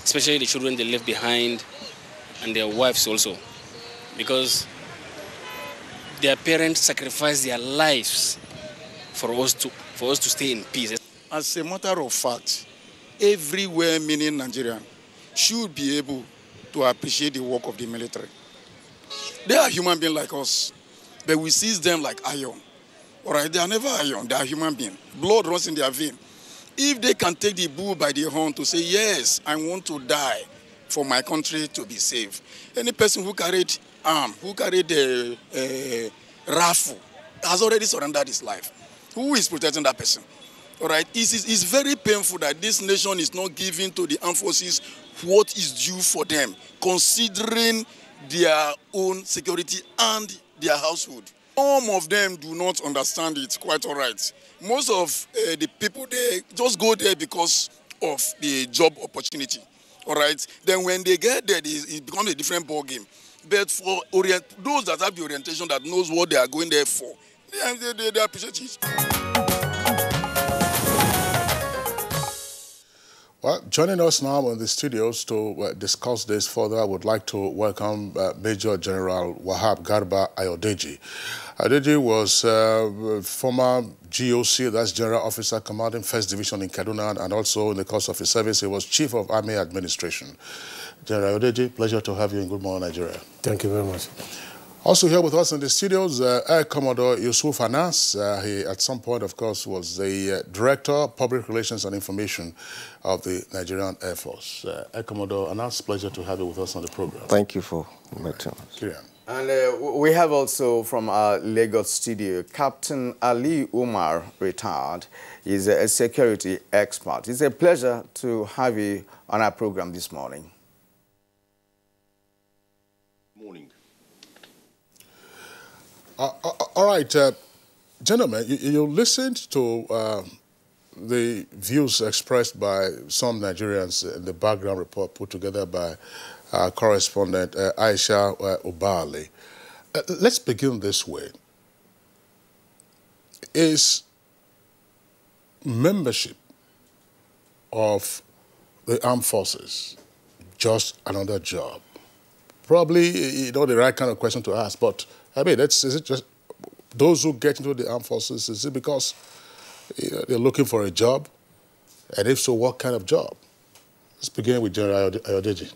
especially the children they left behind and their wives also, because their parents sacrificed their lives for us to stay in peace. As a matter of fact, everywhere meaning Nigerian should be able to appreciate the work of the military. They are human beings like us, but we see them like iron. All right, they are never iron, they are human beings. Blood runs in their veins. If they can take the bull by the horn to say, yes, I want to die for my country to be safe. Any person who carried arm, who carried a rifle, has already surrendered his life. Who is protecting that person? All right, it's very painful that this nation is not giving to the armed forces what is due for them, considering their own security and their household. Some of them do not understand it quite all right. Most of the people, they just go there because of the job opportunity, all right? Then when they get there, it becomes a different ball game. But for those that have the orientation that knows what they are going there for, they appreciate it. Well, joining us now in the studios to discuss this further, I would like to welcome Major General Wahab Garba Ayodeji. Ayodeji was former GOC, that's General Officer Commanding 1st Division in Kaduna, and also in the course of his service, he was Chief of Army Administration. General Ayodeji, pleasure to have you in Good Morning Nigeria. Thank you very much. Also here with us in the studios, Air Commodore Yusuf Anas. He, at some point, of course, was the Director of Public Relations and Information of the Nigerian Air Force. Air Commodore Anas, pleasure to have you with us on the program. Thank you for inviting us. And we have also from our Lagos studio, Captain Ali Umar, retired. He's a security expert. It's a pleasure to have you on our program this morning. All right, gentlemen, you listened to the views expressed by some Nigerians in the background report put together by our correspondent Aisha Ubali. Let's begin this way. Is membership of the armed forces just another job? Probably, you know, the right kind of question to ask, but I mean, is it just those who get into the armed forces, is it because they're looking for a job? And if so, what kind of job? Let's begin with General Ayodeji.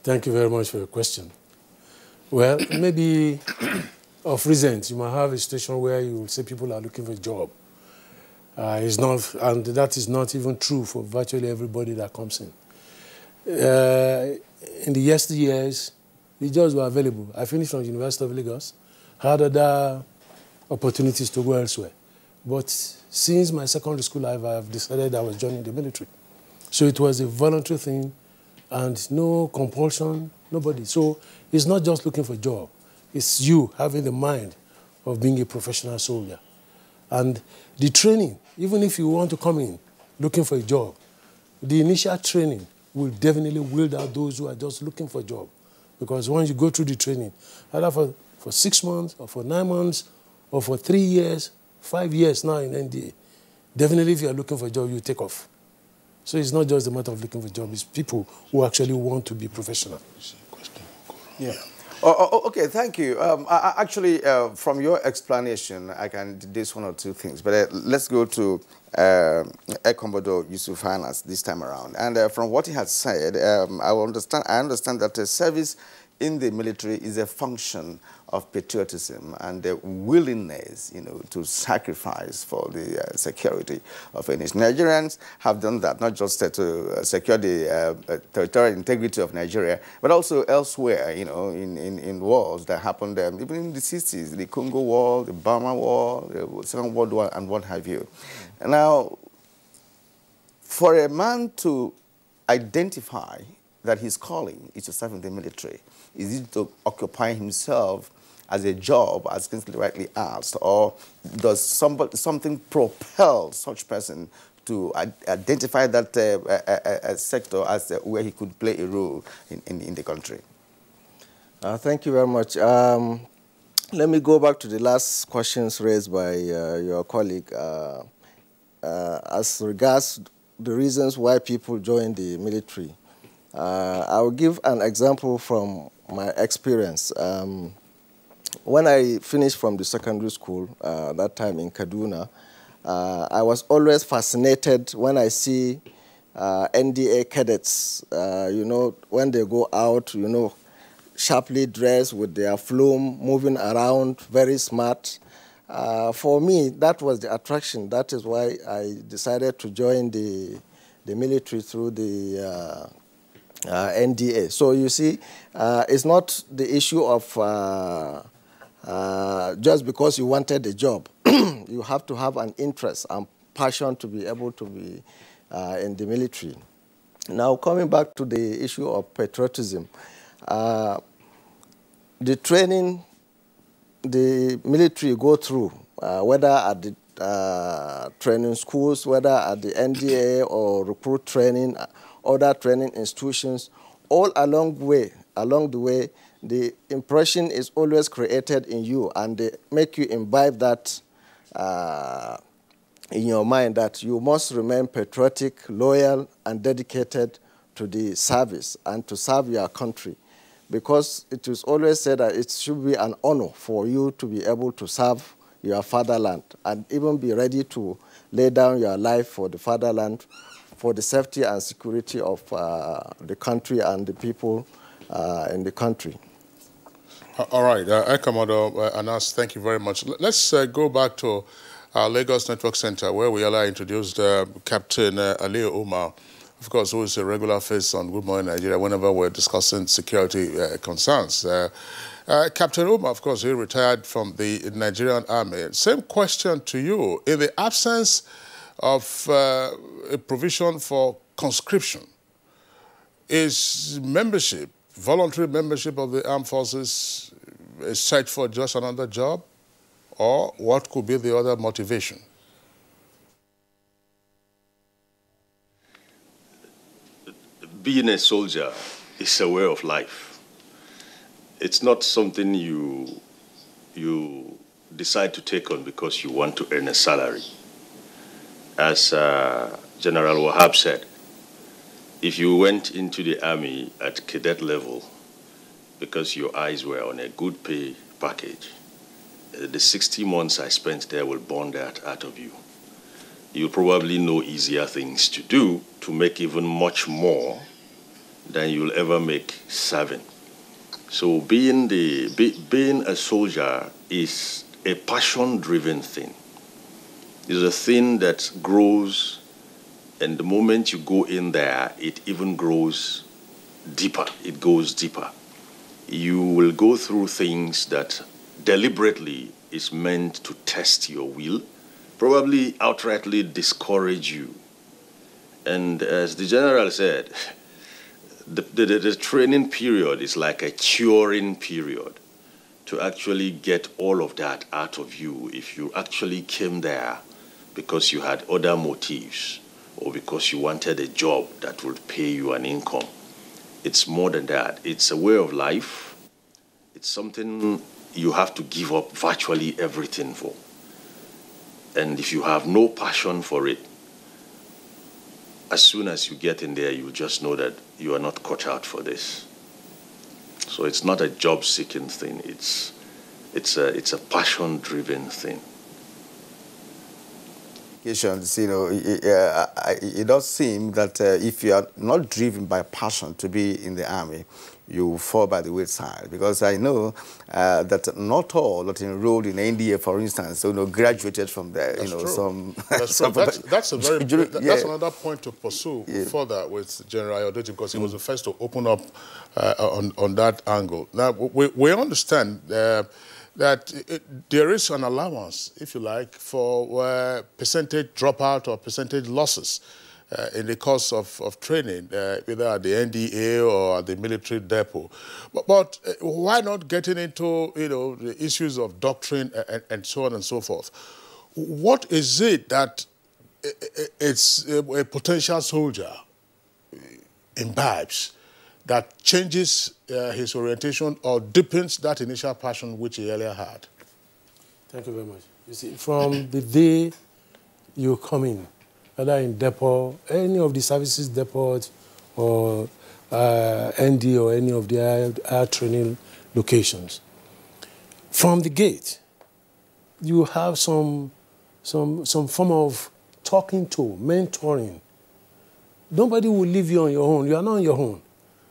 Thank you very much for your question. Well, maybe of recent, you might have a situation where you will say people are looking for a job. It's not, and that is not even true for virtually everybody that comes in. In the yesteryears, the jobs were available. I finished from the University of Lagos, had other opportunities to go elsewhere. But since my secondary school life, I've decided I was joining the military. So it was a voluntary thing and no compulsion, nobody. So it's not just looking for a job. It's you having the mind of being a professional soldier. And the training, even if you want to come in looking for a job, the initial training will definitely wield out those who are just looking for a job. Because once you go through the training, either for 6 months or for 9 months or for 3 years, 5 years now in NDA, definitely if you are looking for a job, you take off. So it's not just a matter of looking for a job, it's people who actually want to be professional. Yeah. Oh, okay, thank you. Actually, from your explanation, I can deduce 1 or 2 things. But let's go to Air Commodore Yusuf Anas this time around. And from what he has said, I understand that service in the military is a function of patriotism and the willingness, you know, to sacrifice for the security of a nation. Nigerians have done that, not just to secure the territorial integrity of Nigeria, but also elsewhere, you know, in wars that happened even in the 60s, the Congo War, the Burma War, the Second World War, and what have you. Now, for a man to identify that his calling is to serve in the military, is it to occupy himself as a job, as Kinsley rightly asked, or does something propel such person to identify that sector as where he could play a role in the country? Thank you very much. Let me go back to the last questions raised by your colleague. As regards the reasons why people join the military, I will give an example from my experience. When I finished from the secondary school, that time in Kaduna, I was always fascinated when I see NDA cadets, you know, when they go out, you know, sharply dressed with their flume, moving around, very smart. For me, that was the attraction. That is why I decided to join the military through the NDA. So you see, it's not the issue of just because you wanted a job. You have to have an interest and passion to be able to be in the military. Now, coming back to the issue of patriotism, the training the military go through, whether at the training schools, whether at the NDA or recruit training, other training institutions, all along the way, the impression is always created in you, and they make you imbibe that in your mind, that you must remain patriotic, loyal, and dedicated to the service and to serve your country. Because it is always said that it should be an honor for you to be able to serve your fatherland and even be ready to lay down your life for the fatherland, for the safety and security of the country and the people in the country. All right, Air Commodore Anas, thank you very much. Let's go back to our Lagos Network Center, where we earlier introduced Captain Aliyu Umar, of course, who is a regular face on Good Morning Nigeria whenever we're discussing security concerns. Captain Umar, of course, he retired from the Nigerian Army. Same question to you. In the absence of a provision for conscription, is membership, voluntary membership of the armed forces, a search for just another job? Or what could be the other motivation? Being a soldier is a way of life. It's not something you decide to take on because you want to earn a salary. As General Wahab said, if you went into the army at cadet level because your eyes were on a good pay package, the 60 months I spent there will burn that out of you. You'll probably know easier things to do to make even much more than you'll ever make serving. So being a soldier is a passion-driven thing. It's a thing that grows, and the moment you go in there, it even grows deeper. It goes deeper. You will go through things that deliberately is meant to test your will, probably outrightly discourage you. And as the general said, the training period is like a curing period to actually get all of that out of you. If you actually came there because you had other motives or because you wanted a job that would pay you an income, it's more than that. It's a way of life. It's something you have to give up virtually everything for. And if you have no passion for it, as soon as you get in there, you just know that you are not cut out for this. So it's not a job-seeking thing. It's a passion-driven thing. You know, it does seem that if you are not driven by passion to be in the army, you fall by the wayside. Because I know that not all that enrolled in NDA, for instance, graduated from there. That's true. Some. That's true. That's another point to pursue further with General Ayodeji, because he was the first to open up on that angle. Now we understand that there is an allowance, if you like, for percentage dropout or percentage losses in the course of training, either at the NDA or at the military depot. But why not getting into, the issues of doctrine and so on and so forth? What is it that it's a potential soldier imbibes that changes his orientation or deepens that initial passion which he earlier had? Thank you very much. You see, from the day you come in, whether in depot, any of the services depot or ND or any of the air training locations, from the gate, you have some form of talking to, mentoring. Nobody will leave you on your own. You are not on your own.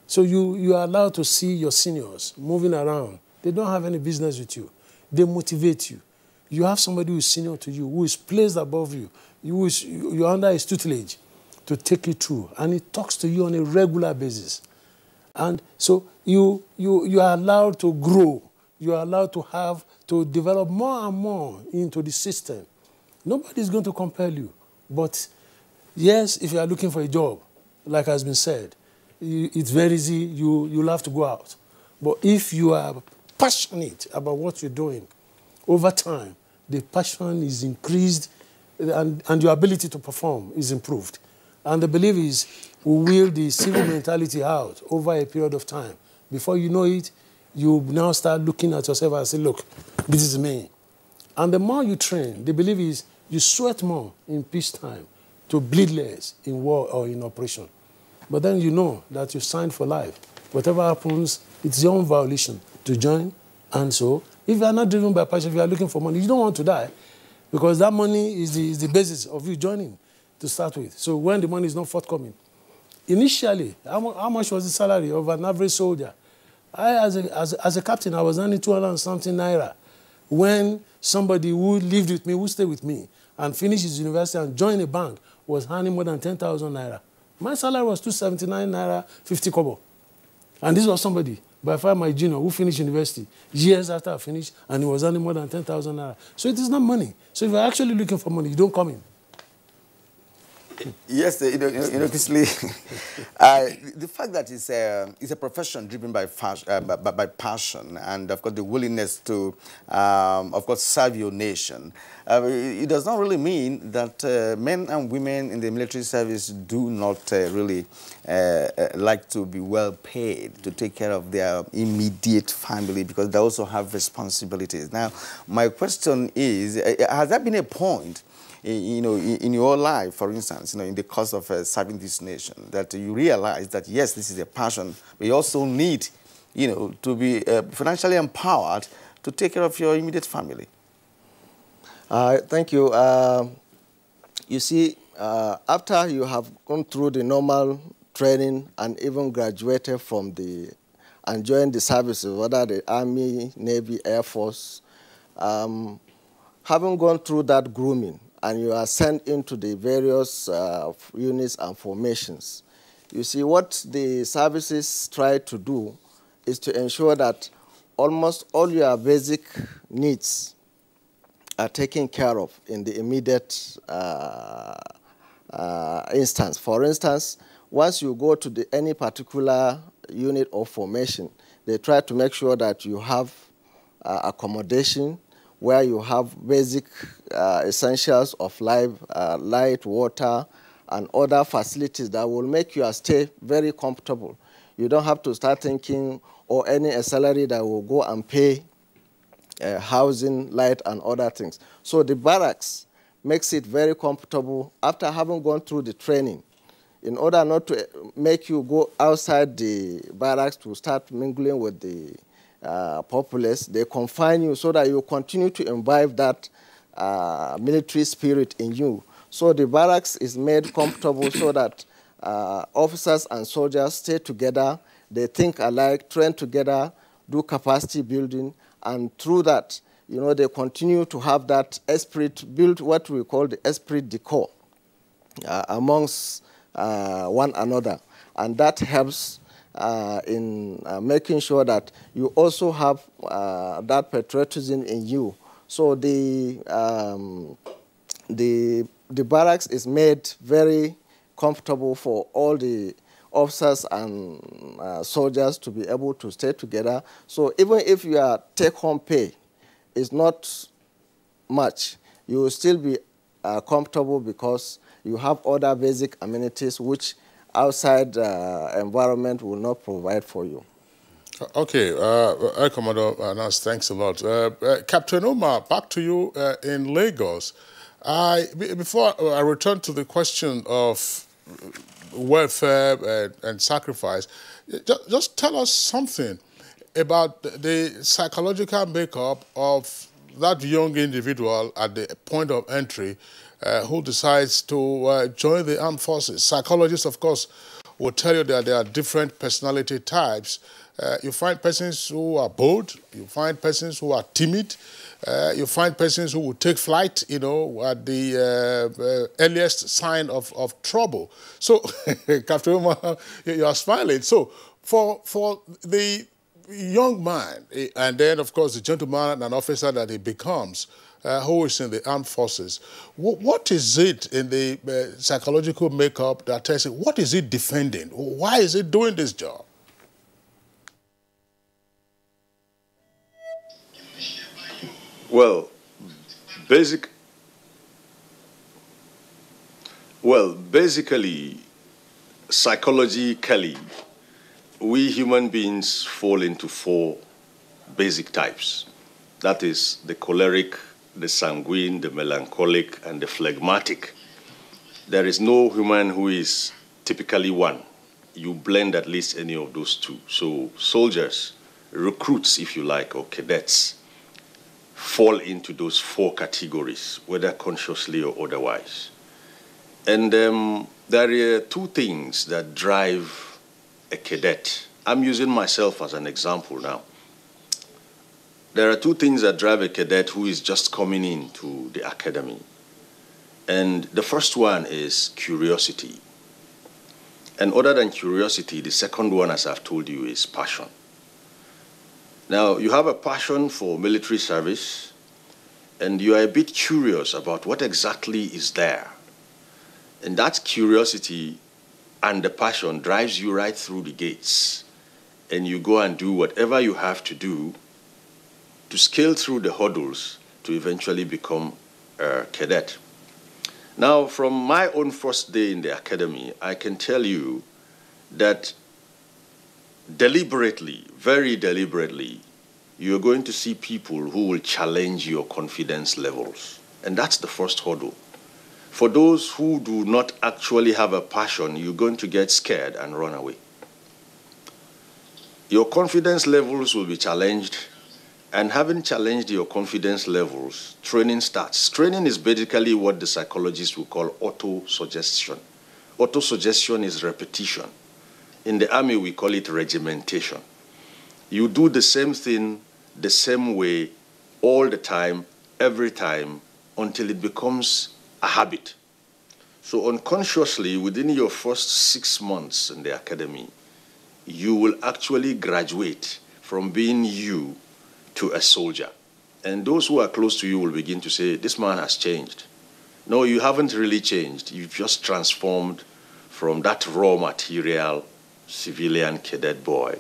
So you are allowed to see your seniors moving around. They don't have any business with you. They motivate you. You have somebody who is senior to you, who is placed above you. You're under his tutelage to take you through. And he talks to you on a regular basis. And so you are allowed to grow. You are allowed to develop more and more into the system. Nobody is going to compel you. But yes, if you are looking for a job, like has been said, it's very easy, you'll have to go out. But if you are passionate about what you're doing, over time, the passion is increased and your ability to perform is improved. And the belief is we will the civil mentality out over a period of time. Before you know it, you now start looking at yourself and say, look, this is me. And the more you train, the belief is you sweat more in peacetime to bleed less in war or in operation. But then you know that you signed for life. Whatever happens, it's your own violation to join. And so, if you are not driven by passion, if you are looking for money, you don't want to die because that money is the basis of you joining to start with. So when the money is not forthcoming, initially, how much was the salary of an average soldier? As a captain, I was earning 200 and something naira. When somebody who lived with me, who stayed with me, and finished his university and joined a bank, was earning more than 10,000 naira. My salary was 279 naira, 50 kobo. And this was somebody, by far my junior, who finished university years after I finished, and he was earning more than 10,000 naira. So it is not money. So if you're actually looking for money, you don't come in. Yes, obviously, the fact that it's a profession driven by passion and, of course, the willingness to, of course, serve your nation, it does not really mean that men and women in the military service do not really like to be well paid to take care of their immediate family because they also have responsibilities. Now, my question is, has there been a point in your life, for instance, in the course of serving this nation, that you realize that, yes, this is a passion, but you also need, to be financially empowered to take care of your immediate family? Thank you. You see, after you have gone through the normal training and even graduated from and joined the services, whether the Army, Navy, Air Force, having gone through that grooming, and you are sent into the various units and formations. You see, what the services try to do is to ensure that almost all your basic needs are taken care of in the immediate instance. For instance, once you go to any particular unit or formation, they try to make sure that you have accommodation, where you have basic essentials of life, light, water, and other facilities that will make your stay very comfortable. You don't have to start thinking or any salary that will go and pay housing, light, and other things. So the barracks makes it very comfortable after having gone through the training. In order not to make you go outside the barracks to start mingling with the populace, they confine you so that you continue to imbibe that military spirit in you. So the barracks is made comfortable so that officers and soldiers stay together, they think alike, train together, do capacity building, and through that, they continue to have that esprit, build what we call the esprit de corps amongst one another. And that helps in making sure that you also have that patriotism in you. So the barracks is made very comfortable for all the officers and soldiers to be able to stay together. So even if your take-home pay is not much, you will still be comfortable because you have other basic amenities which outside environment will not provide for you. Okay, Air Commodore Nas, thanks a lot. Captain Umar, back to you in Lagos. Before I return to the question of welfare and sacrifice, just tell us something about the psychological makeup of that young individual at the point of entry who decides to join the armed forces. Psychologists, of course, will tell you that there are different personality types. You find persons who are bold, you find persons who are timid, you find persons who will take flight, at the earliest sign of trouble. So, Captain Umar, you are smiling. So, for the young man, and then, of course, the gentleman and officer that he becomes, who is in the armed forces, what is it in the psychological makeup that tells you, what is it defending? Why is it doing this job? Well, basically, psychologically, we human beings fall into 4 basic types. That is the choleric, the sanguine, the melancholic, and the phlegmatic. There is no human who is typically one. You blend at least any of those 2. So soldiers, recruits, if you like, or cadets, fall into those 4 categories, whether consciously or otherwise. And there are 2 things that drive a cadet. I'm using myself as an example now. There are 2 things that drive a cadet who is just coming into the academy. And the first one is curiosity. And other than curiosity, the second one, as I've told you, is passion. Now, you have a passion for military service, and you are a bit curious about what exactly is there. And that curiosity and the passion drives you right through the gates. And you go and do whatever you have to do to scale through the hurdles to eventually become a cadet. Now, from my own first day in the academy, I can tell you that deliberately, very deliberately, you're going to see people who will challenge your confidence levels. And that's the first hurdle. For those who do not actually have a passion, you're going to get scared and run away. Your confidence levels will be challenged, and having challenged your confidence levels, training starts. Training is basically what the psychologists will call auto-suggestion. Auto-suggestion is repetition. In the army, we call it regimentation. You do the same thing the same way all the time, every time, until it becomes a habit. So unconsciously, within your first 6 months in the academy, you will actually graduate from being you to a soldier. And those who are close to you will begin to say, this man has changed. No, you haven't really changed. You've just transformed from that raw material civilian cadet boy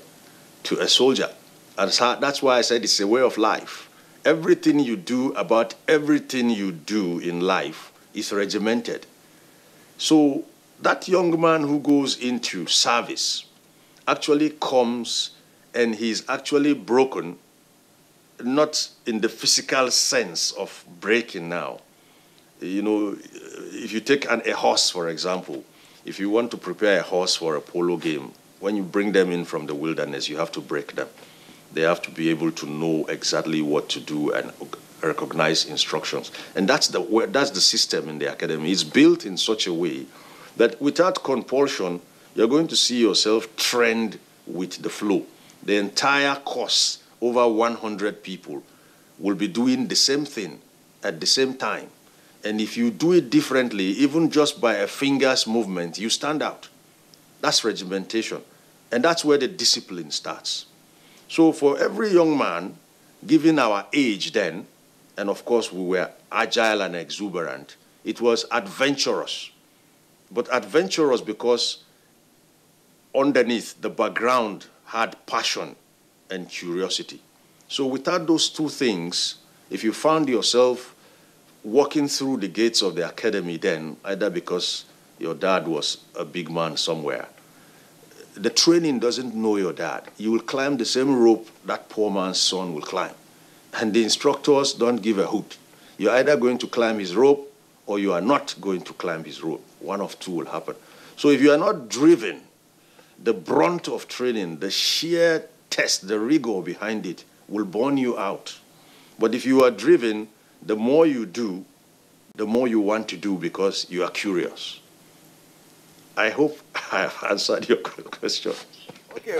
to a soldier. And that's why I said it's a way of life. Everything you do about everything you do in life is regimented. So that young man who goes into service actually comes and he's actually broken, not in the physical sense of breaking now. You know, if you take a horse, for example, if you want to prepare a horse for a polo game, when you bring them in from the wilderness, you have to break them. They have to be able to know exactly what to do and recognize instructions. And that's the system in the academy. It's built in such a way that without compulsion, you're going to see yourself trend with the flow. The entire course, over 100 people, will be doing the same thing at the same time. And if you do it differently, even just by a finger's movement, you stand out. That's regimentation. And that's where the discipline starts. So for every young man, given our age then, and of course we were agile and exuberant, it was adventurous. But adventurous because underneath the background had passion and curiosity. So without those 2 things, if you found yourself walking through the gates of the academy then, either because your dad was a big man somewhere, the training doesn't know your dad. You will climb the same rope that poor man's son will climb. And the instructors don't give a hoot. You're either going to climb his rope or you are not going to climb his rope. One of 2 will happen. So if you are not driven, the brunt of training, the sheer test, the rigor behind it will burn you out. But if you are driven, the more you do, the more you want to do because you are curious. I hope I have answered your question. Okay,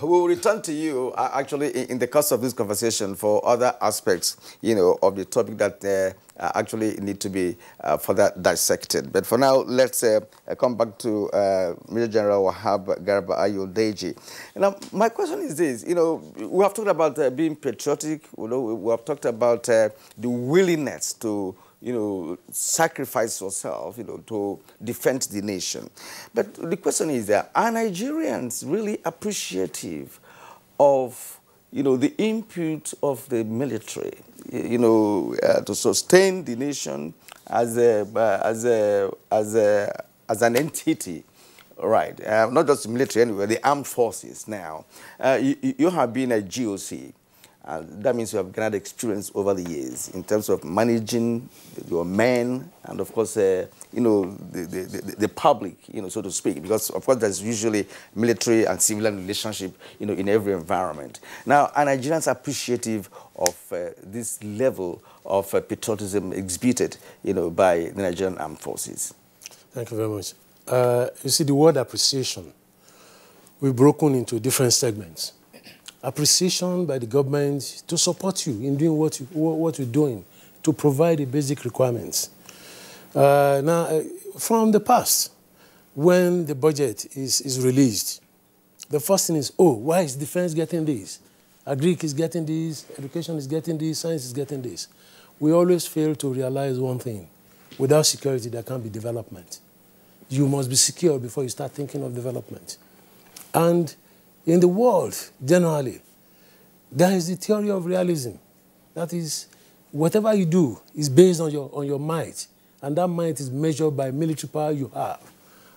we'll return to you actually in the course of this conversation for other aspects, of the topic that actually need to be further dissected. But for now, let's come back to Major General Wahab Garba Ayodeji. Now, my question is this: we have talked about being patriotic. We have talked about the willingness to sacrifice yourself, to defend the nation. But the question is, are Nigerians really appreciative of, the input of the military, to sustain the nation as an entity, right? Not just the military anyway, the armed forces now. You have been a GOC. That means you have gathered experience over the years in terms of managing your men and, of course, the public, so to speak, because, of course, there's usually military and civilian relationship, in every environment. Now, are Nigerians appreciative of this level of patriotism exhibited, by the Nigerian armed forces? Thank you very much. You see, the word appreciation, we've broken into different segments. Appreciation by the government to support you in doing what you're doing, to provide the basic requirements. Now, from the past, when the budget is released, the first thing is, oh, why is defense getting this? Agric is getting this, education is getting this, science is getting this. We always fail to realize one thing. Without security, there can't be development. You must be secure before you start thinking of development. And in the world, generally, there is the theory of realism. That is, whatever you do is based on your might, and that might is measured by military power you have.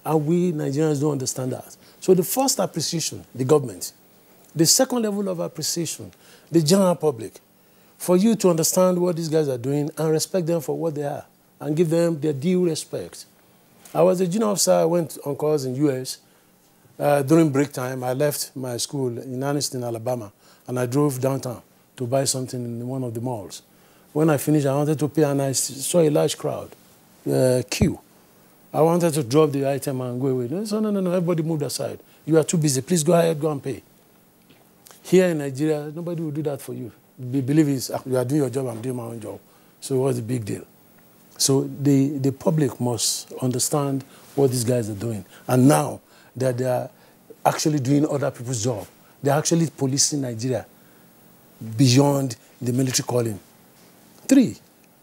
And we Nigerians don't understand that. So the first appreciation, the government. The second level of appreciation, the general public. For you to understand what these guys are doing and respect them for what they are, and give them their due respect. I was a junior officer, I went on course in US. During break time, I left my school in Anniston, Alabama, and I drove downtown to buy something in one of the malls. When I finished, I wanted to pay, and I saw a large crowd, queue. I wanted to drop the item and go away. They said, no, everybody moved aside. You are too busy. Please go ahead, go and pay. Here in Nigeria, nobody will do that for you. Believe it, you are doing your job, I'm doing my own job. So what's the big deal? So the public must understand what these guys are doing. And now that they are actually doing other people's job, they're actually policing Nigeria beyond the military calling. 3,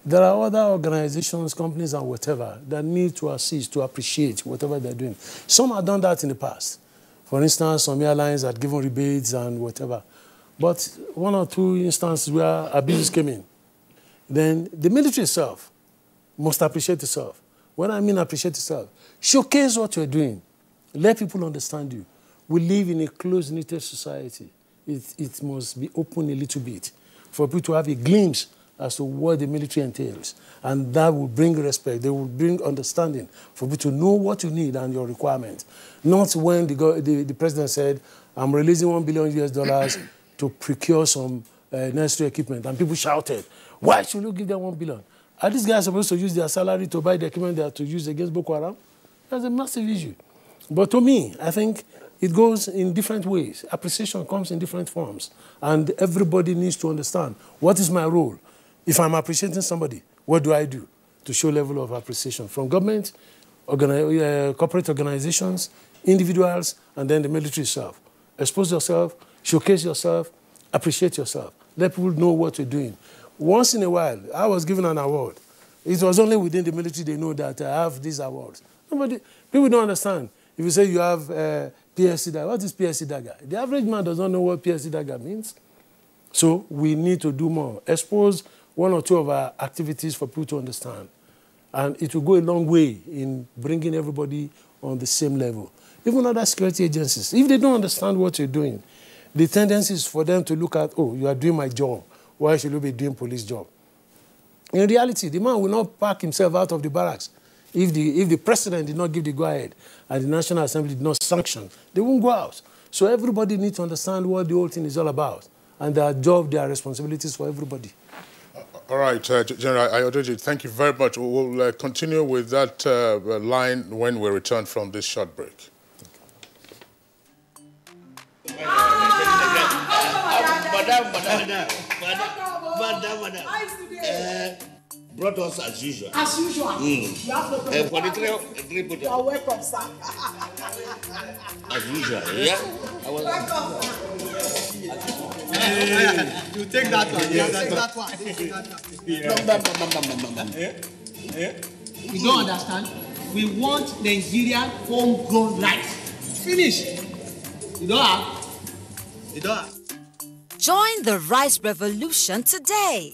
there are other organizations, companies, and whatever that need to assist, to appreciate whatever they're doing. Some have done that in the past. For instance, some airlines had given rebates and whatever. But 1 or 2 instances where abuses came in, then the military itself must appreciate itself. When I mean appreciate itself, showcase what you're doing. Let people understand you. We live in a close-knitted society. It must be open a little bit for people to have a glimpse as to what the military entails. And that will bring respect. They will bring understanding for people to know what you need and your requirements. Not when the president said, I'm releasing $1 billion to procure some necessary equipment. And people shouted, why should you give them $1 billion? Are these guys supposed to use their salary to buy the equipment they are to use against Boko Haram? That's a massive issue. But to me, I think it goes in different ways. Appreciation comes in different forms. And everybody needs to understand, what is my role? If I'm appreciating somebody, what do I do to show level of appreciation? From government, corporate organizations, individuals, and then the military itself. Expose yourself, showcase yourself, appreciate yourself. Let people know what you're doing. Once in a while, I was given an award. It was only within the military they know that I have these awards. People don't understand. If you say you have PSC dagger, what is PSC dagger? The average man does not know what PSC dagger means. So we need to do more. Expose 1 or 2 of our activities for people to understand. And it will go a long way in bringing everybody on the same level. Even other security agencies, if they don't understand what you're doing, the tendency is for them to look at, oh, you are doing my job. Why should you be doing police job? In reality, the man will not pack himself out of the barracks. If the president did not give the go-ahead and the National Assembly did not sanction, they won't go out. So everybody needs to understand what the whole thing is all about and their job, their responsibilities for everybody. All right, General Ayodeji, thank you very much. We'll continue with that line when we return from this short break. Brought us as usual. As usual. You have no problem. For the three put you are welcome, sir. As usual, yeah? Welcome. You take that one. You take that one. You don't understand? We want Nigerian homegrown rice. Finish. You don't have? You don't have? Join the rice revolution today.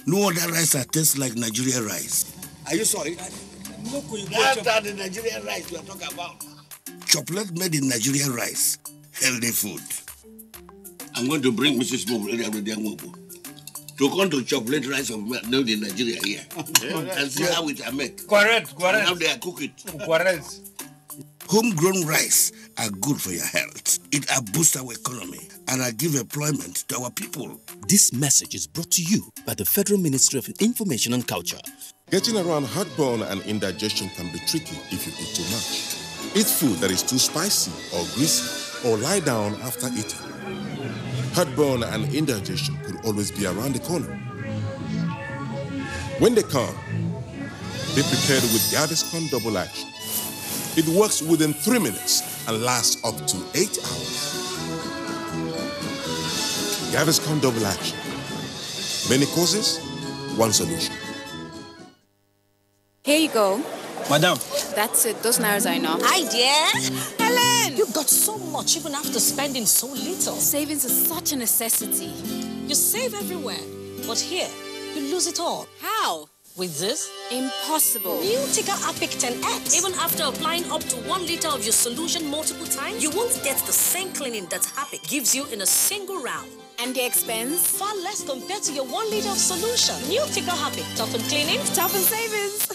No other rice that tastes like Nigerian rice. Are you sorry? That's the Nigerian rice we are talking about. Chocolate made in Nigerian rice. Healthy food. I'm going to bring Mrs. Mobu to come to chocolate rice of made in Nigeria here. And see how it are made. Correct. And how they are cook it. Correct. Homegrown rice are good for your health. It boosts our economy and give employment to our people. This message is brought to you by the Federal Ministry of Information and Culture. Getting around heartburn and indigestion can be tricky if you eat too much. Eat food that is too spicy or greasy, or lie down after eating. Heartburn and indigestion could always be around the corner. When they come, be prepared with Gaviscon Double Action. It works within 3 minutes and lasts up to 8 hours. Gaviscon Double Action. Many causes, one solution. Here you go. Madam. That's it. Those nails are enough. Hi, dear. Helen! You got so much even after spending so little. Savings is such a necessity. You save everywhere, but here, you lose it all. How? With this? Impossible. New Tika Apic 10X. Even after applying up to 1 liter of your solution multiple times, you won't get the same cleaning that Apic gives you in a single round. And the expense? Far less compared to your 1 liter of solution. New Tika Apic. Tough in cleaning, tough in savings.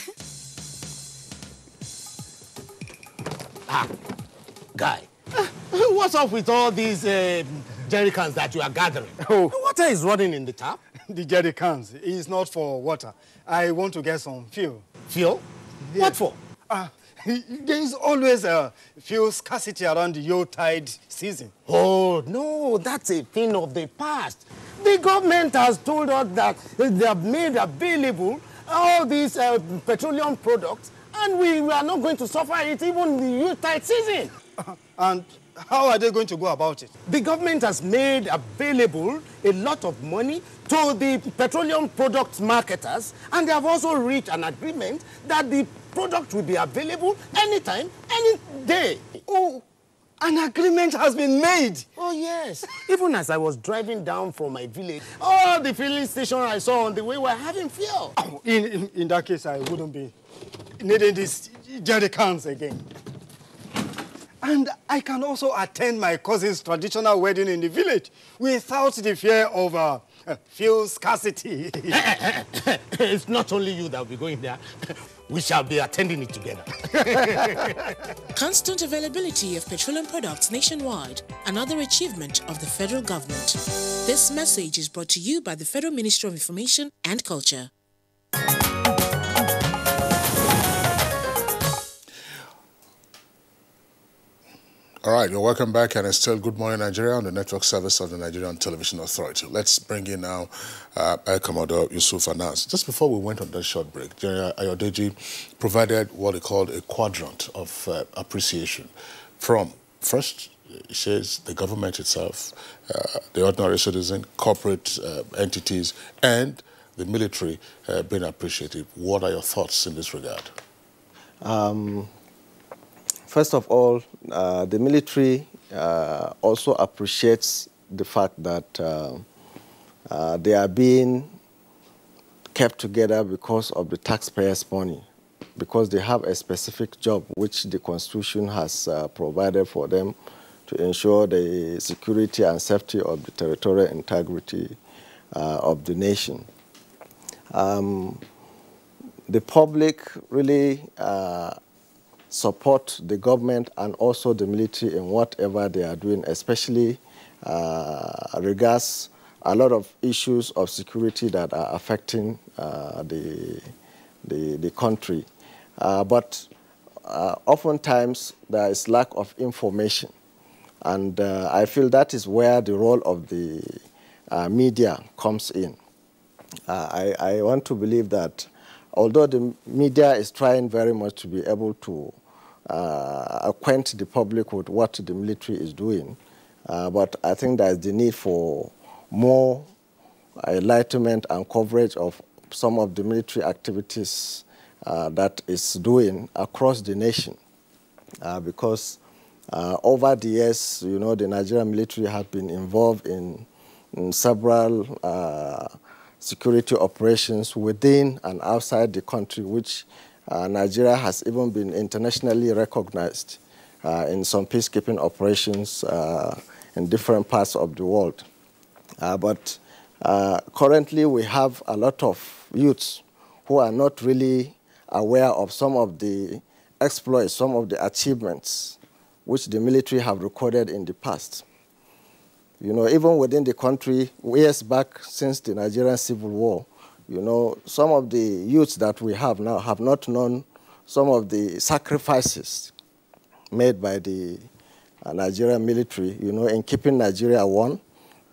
Guy, what's up with all these jerry cans that you are gathering? Oh. Water is running in the tap. The jerry cans is not for water. I want to get some fuel. Fuel? Yeah. What for? There is always a fuel scarcity around the Yuletide season. Oh, no, that's a thing of the past. The government has told us that they have made available all these petroleum products, and we are not going to suffer it even in the Yuletide season. And how are they going to go about it? The government has made available a lot of money to the petroleum product marketers, and they have also reached an agreement that the product will be available anytime, any day. Oh, an agreement has been made. Oh, yes. Even as I was driving down from my village, all the filling stations I saw on the way were having fuel. Oh, in that case, I wouldn't be needing these jerry cans again. And I can also attend my cousin's traditional wedding in the village without the fear of fuel scarcity. It's not only you that will be going there. We shall be attending it together. Constant availability of petroleum products nationwide, another achievement of the federal government. This message is brought to you by the Federal Ministry of Information and Culture. All right, you're welcome back, and it's still Good Morning Nigeria on the network service of the Nigerian Television Authority. Let's bring in now Air Commodore Yusuf Anas. Just before we went on that short break, General Ayodeji provided what he called a quadrant of appreciation from, first, he says, the government itself, the ordinary citizen, corporate entities, and the military being appreciated. What are your thoughts in this regard? First of all, the military also appreciates the fact that they are being kept together because of the taxpayers' money, because they have a specific job which the Constitution has provided for them to ensure the security and safety of the territorial integrity of the nation. The public really support the government and also the military in whatever they are doing, especially regards a lot of issues of security that are affecting the country. But oftentimes there is lack of information, and I feel that is where the role of the media comes in. I want to believe that although the media is trying very much to be able to acquaint the public with what the military is doing, but I think there is the need for more enlightenment and coverage of some of the military activities that is doing across the nation. Because over the years, you know, the Nigerian military have been involved in in several security operations within and outside the country, which Nigeria has even been internationally recognized in some peacekeeping operations in different parts of the world. But currently we have a lot of youths who are not really aware of some of the exploits, some of the achievements which the military have recorded in the past. You know, even within the country, years back since the Nigerian Civil War, you know, some of the youths that we have now have not known some of the sacrifices made by the Nigerian military, you know, in keeping Nigeria one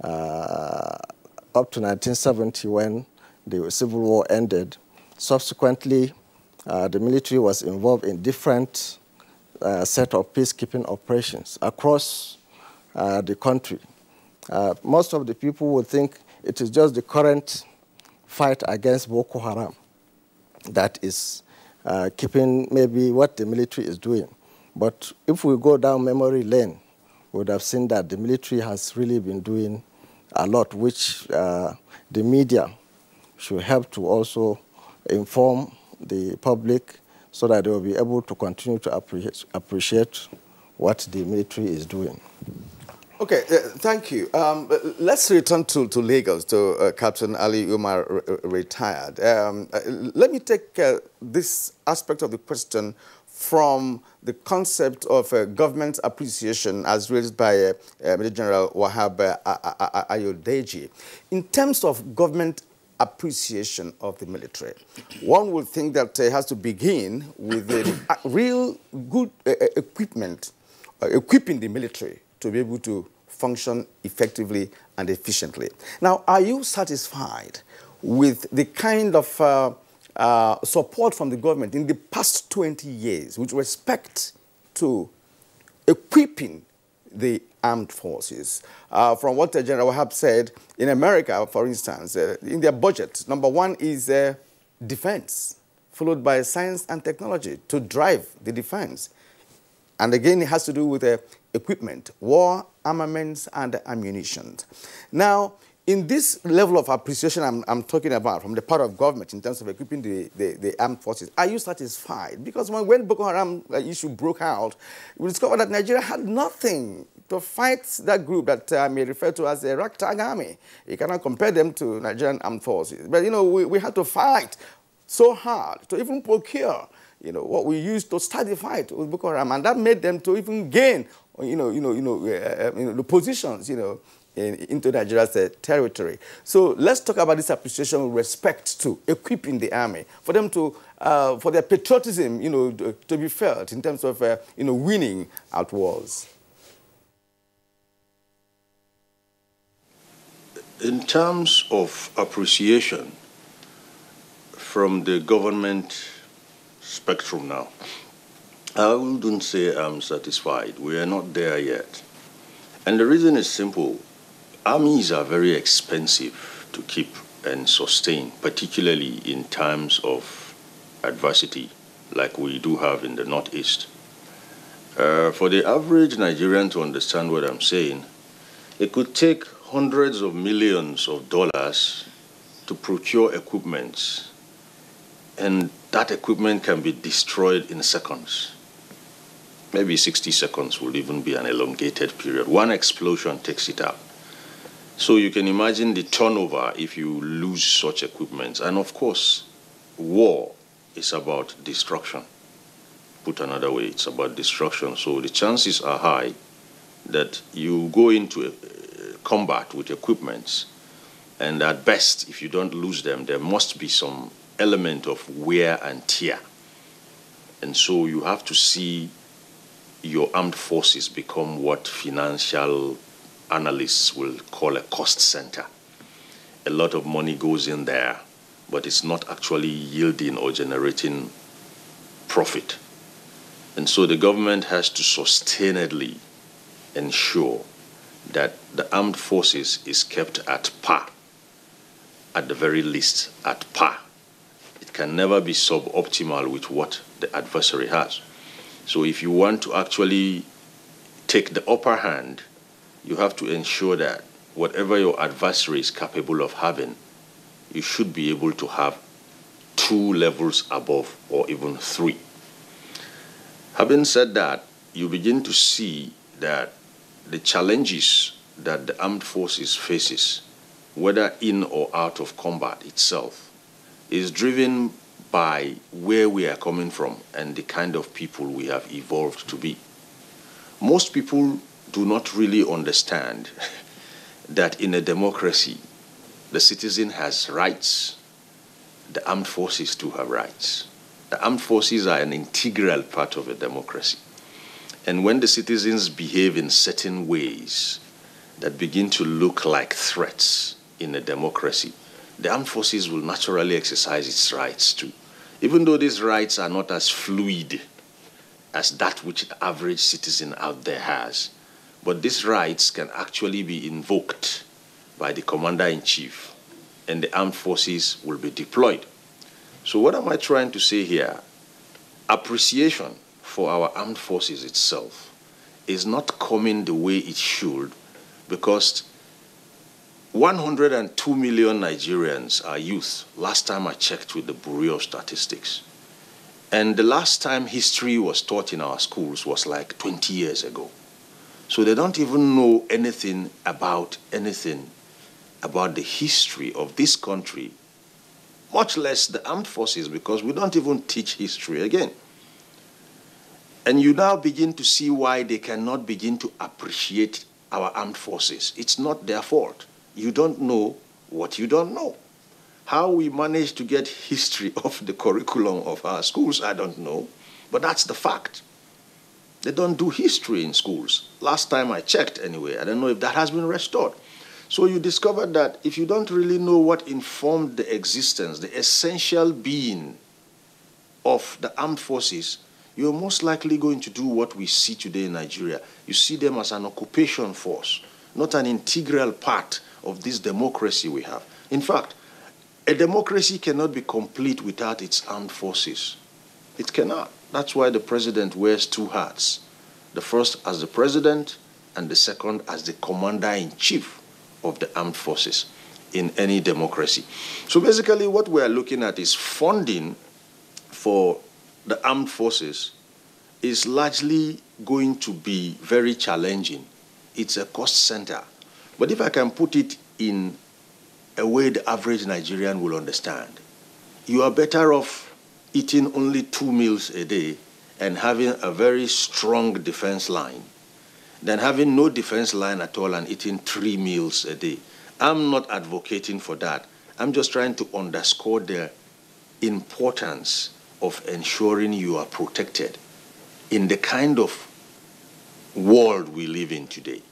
up to 1970 when the Civil War ended. Subsequently, the military was involved in different set of peacekeeping operations across the country. Most of the people would think it is just the current fight against Boko Haram that is keeping maybe what the military is doing. But if we go down memory lane, we would have seen that the military has really been doing a lot, which the media should help to also inform the public so that they will be able to continue to appreciate what the military is doing. Okay, thank you. Let's return to Lagos, to Captain Ali Umar, retired. Let me take this aspect of the question from the concept of government appreciation as raised by Major General Wahab Ayodeji. In terms of government appreciation of the military, one would think that it has to begin with real good equipment, equipping the military to be able to function effectively and efficiently. Now, are you satisfied with the kind of support from the government in the past 20 years with respect to equipping the armed forces? From what General Wahab said, in America, for instance, in their budget, number one is defense, followed by science and technology to drive the defense. And again, it has to do with equipment, war, armaments, and ammunition. Now, in this level of appreciation I'm talking about from the part of government in terms of equipping the armed forces, are you satisfied? Because when Boko Haram issue broke out, we discovered that Nigeria had nothing to fight that group that I may refer to as a ragtag army. You cannot compare them to Nigerian armed forces. But, you know, we had to fight so hard to even procure, you know, what we used to start the fight with Boko Haram, and that made them to even gain, the positions, into Nigeria's territory. So let's talk about this appreciation with respect to equipping the army, for them to, for their patriotism, to be felt in terms of, winning at wars. In terms of appreciation from the government spectrum now, I wouldn't say I'm satisfied. We are not there yet. And the reason is simple. Armies are very expensive to keep and sustain, particularly in times of adversity, like we do have in the Northeast. For the average Nigerian to understand what I'm saying, it could take hundreds of millions of dollars to procure equipment, and that equipment can be destroyed in seconds. Maybe 60 seconds will even be an elongated period. One explosion takes it out. So you can imagine the turnover if you lose such equipment. And of course, war is about destruction. Put another way, it's about destruction. So the chances are high that you go into combat with equipment, and at best, if you don't lose them, there must be some element of wear and tear. And so you have to see your armed forces become what financial analysts will call a cost center. A lot of money goes in there, but it's not actually yielding or generating profit. And so the government has to sustainably ensure that the armed forces is kept at par, at the very least at par. It can never be suboptimal with what the adversary has. So if you want to actually take the upper hand, you have to ensure that whatever your adversary is capable of having, you should be able to have 2 levels above or even 3. Having said that, you begin to see that the challenges that the armed forces faces, whether in or out of combat itself, is driven by where we are coming from and the kind of people we have evolved to be. Most people do not really understand that in a democracy, the citizen has rights, the armed forces too have rights. The armed forces are an integral part of a democracy. And when the citizens behave in certain ways that begin to look like threats in a democracy, the armed forces will naturally exercise its rights too. Even though these rights are not as fluid as that which the average citizen out there has, but these rights can actually be invoked by the commander-in-chief, and the armed forces will be deployed. So what am I trying to say here? Appreciation for our armed forces itself is not coming the way it should, because 102 million Nigerians are youth, last time I checked with the Bureau of Statistics. And the last time history was taught in our schools was like 20 years ago. So they don't even know anything about the history of this country, much less the armed forces, because we don't even teach history again. And you now begin to see why they cannot begin to appreciate our armed forces. It's not their fault. You don't know what you don't know. How we manage to get history of the curriculum of our schools, I don't know, but that's the fact. They don't do history in schools. Last time I checked anyway, I don't know if that has been restored. So you discover that if you don't really know what informed the existence, the essential being of the armed forces, you're most likely going to do what we see today in Nigeria. You see them as an occupation force, not an integral part of this democracy we have. In fact, a democracy cannot be complete without its armed forces. It cannot. That's why the president wears 2 hats. The first as the president and the second as the commander-in-chief of the armed forces in any democracy. So basically what we are looking at is funding for the armed forces is largely going to be very challenging. It's a cost center. But if I can put it in a way the average Nigerian will understand, you are better off eating only 2 meals a day and having a very strong defense line than having no defense line at all and eating 3 meals a day. I'm not advocating for that. I'm just trying to underscore the importance of ensuring you are protected in the kind of world we live in today.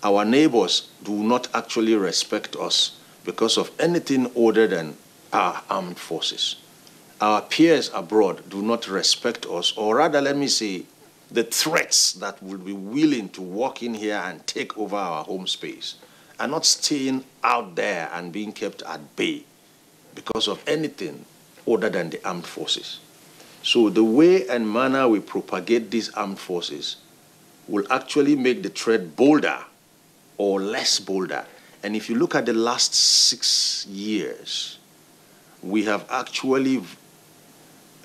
Our neighbors do not actually respect us because of anything other than our armed forces. Our peers abroad do not respect us, or rather, let me say, the threats that will be willing to walk in here and take over our home space are not staying out there and being kept at bay because of anything other than the armed forces. So the way and manner we propagate these armed forces will actually make the threat bolder or less bolder. And if you look at the last 6 years, we have actually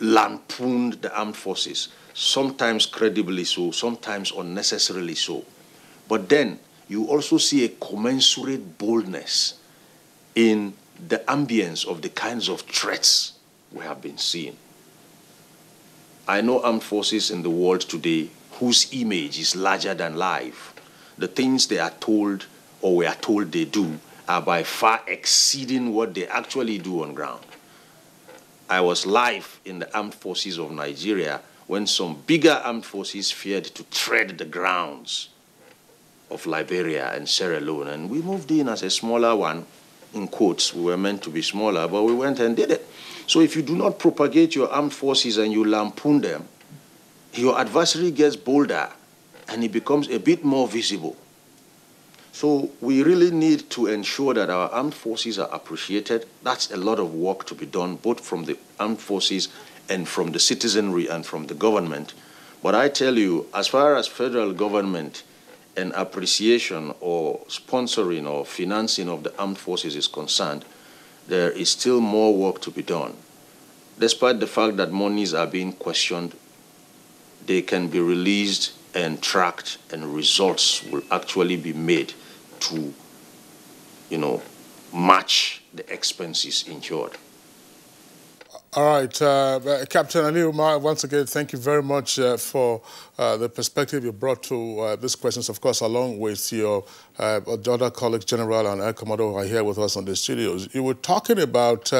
lampooned the armed forces, sometimes credibly so, sometimes unnecessarily so. But then you also see a commensurate boldness in the ambience of the kinds of threats we have been seeing. I know armed forces in the world today whose image is larger than life. The things they are told or we are told they do are by far exceeding what they actually do on ground. I was live in the armed forces of Nigeria when some bigger armed forces feared to tread the grounds of Liberia and Sierra Leone, and we moved in as a smaller one, in quotes. We were meant to be smaller, but we went and did it. So if you do not propagate your armed forces and you lampoon them, your adversary gets bolder and it becomes a bit more visible. So we really need to ensure that our armed forces are appreciated. That's a lot of work to be done, both from the armed forces and from the citizenry and from the government. But I tell you, as far as federal government and appreciation or sponsoring or financing of the armed forces is concerned, there is still more work to be done. Despite the fact that monies are being questioned, they can be released and tracked, and results will actually be made to, match the expenses incurred. All right, Captain Ali Umar, once again, thank you very much for the perspective you brought to these questions, of course, along with your other colleagues, General and Air Commodore, who are here with us on the studios. You were talking about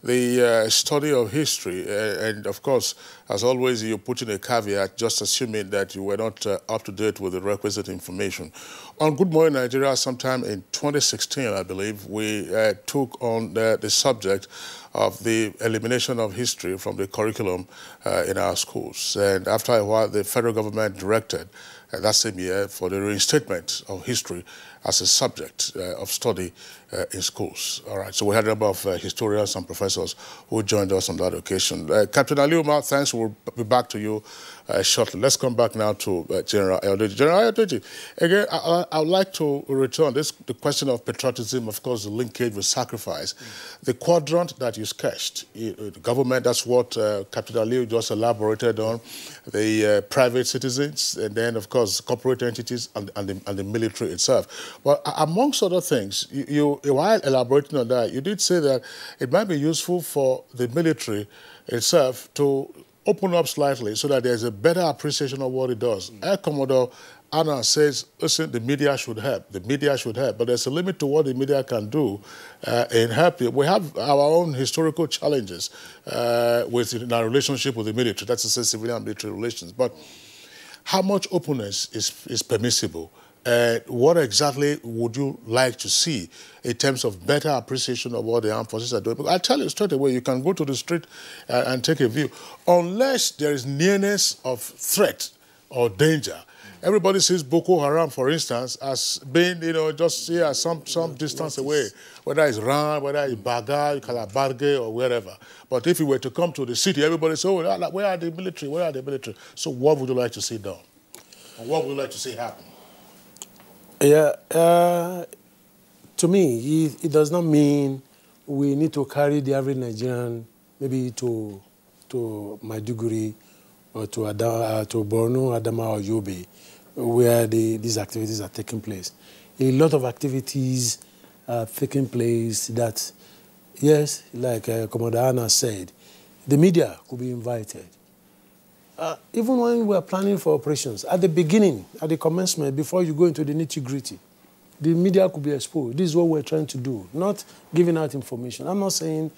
the study of history, and of course, as always, you put in a caveat, just assuming that you were not up to date with the requisite information. On Good Morning Nigeria, sometime in 2016, I believe, we took on the subject of the elimination of history from the curriculum in our schools. And after a while, the federal government directed that same year for the reinstatement of history as a subject of study in schools. All right, so we had a number of historians and professors who joined us on that occasion. Captain Ali Umar, thanks. We'll be back to you shortly. Let's come back now to General Ayodeji. General Ayodeji, again, I would like to return the question of patriotism, of course, the linkage with sacrifice. The quadrant that you sketched, the government, that's what Captain Ali just elaborated on, the private citizens, and then, of course, corporate entities and the military itself. But amongst other things, while elaborating on that, you did say that it might be useful for the military itself to open up slightly so that there's a better appreciation of what it does. Air Commodore Anna says, listen, the media should help. The media should help. But there's a limit to what the media can do in helping. We have our own historical challenges in our relationship with the military. That's to say civilian-military relations. But how much openness is permissible? What exactly would you like to see in terms of better appreciation of what the armed forces are doing? Because I'll tell you straight away, you can go to the street and take a view. Unless there is nearness of threat or danger, everybody sees Boko Haram, for instance, as being, just here some distance away, whether it's Ran, whether it's Baga, Kalabarge, or wherever. But if you were to come to the city, everybody says, oh, where are the military? Where are the military? So what would you like to see done? And what would you like to see happen? Yeah, to me, it does not mean we need to carry the average Nigerian maybe to Maiduguri or to Borno, Adama, or Yobe, where these activities are taking place. A lot of activities are taking place that, yes, like Commodore Anna said, the media could be invited. Even when we were planning for operations, at the beginning, at the commencement, before you go into the nitty-gritty, the media could be exposed. This is what we're trying to do, not giving out information. I'm not saying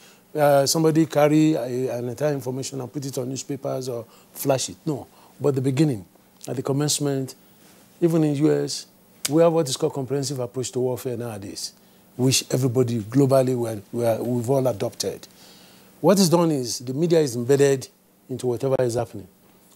somebody carry an entire information and put it on newspapers or flash it. No. But the beginning, at the commencement, even in the US, we have what is called comprehensive approach to warfare nowadays, which everybody globally we've all adopted. What is done is the media is embedded into whatever is happening.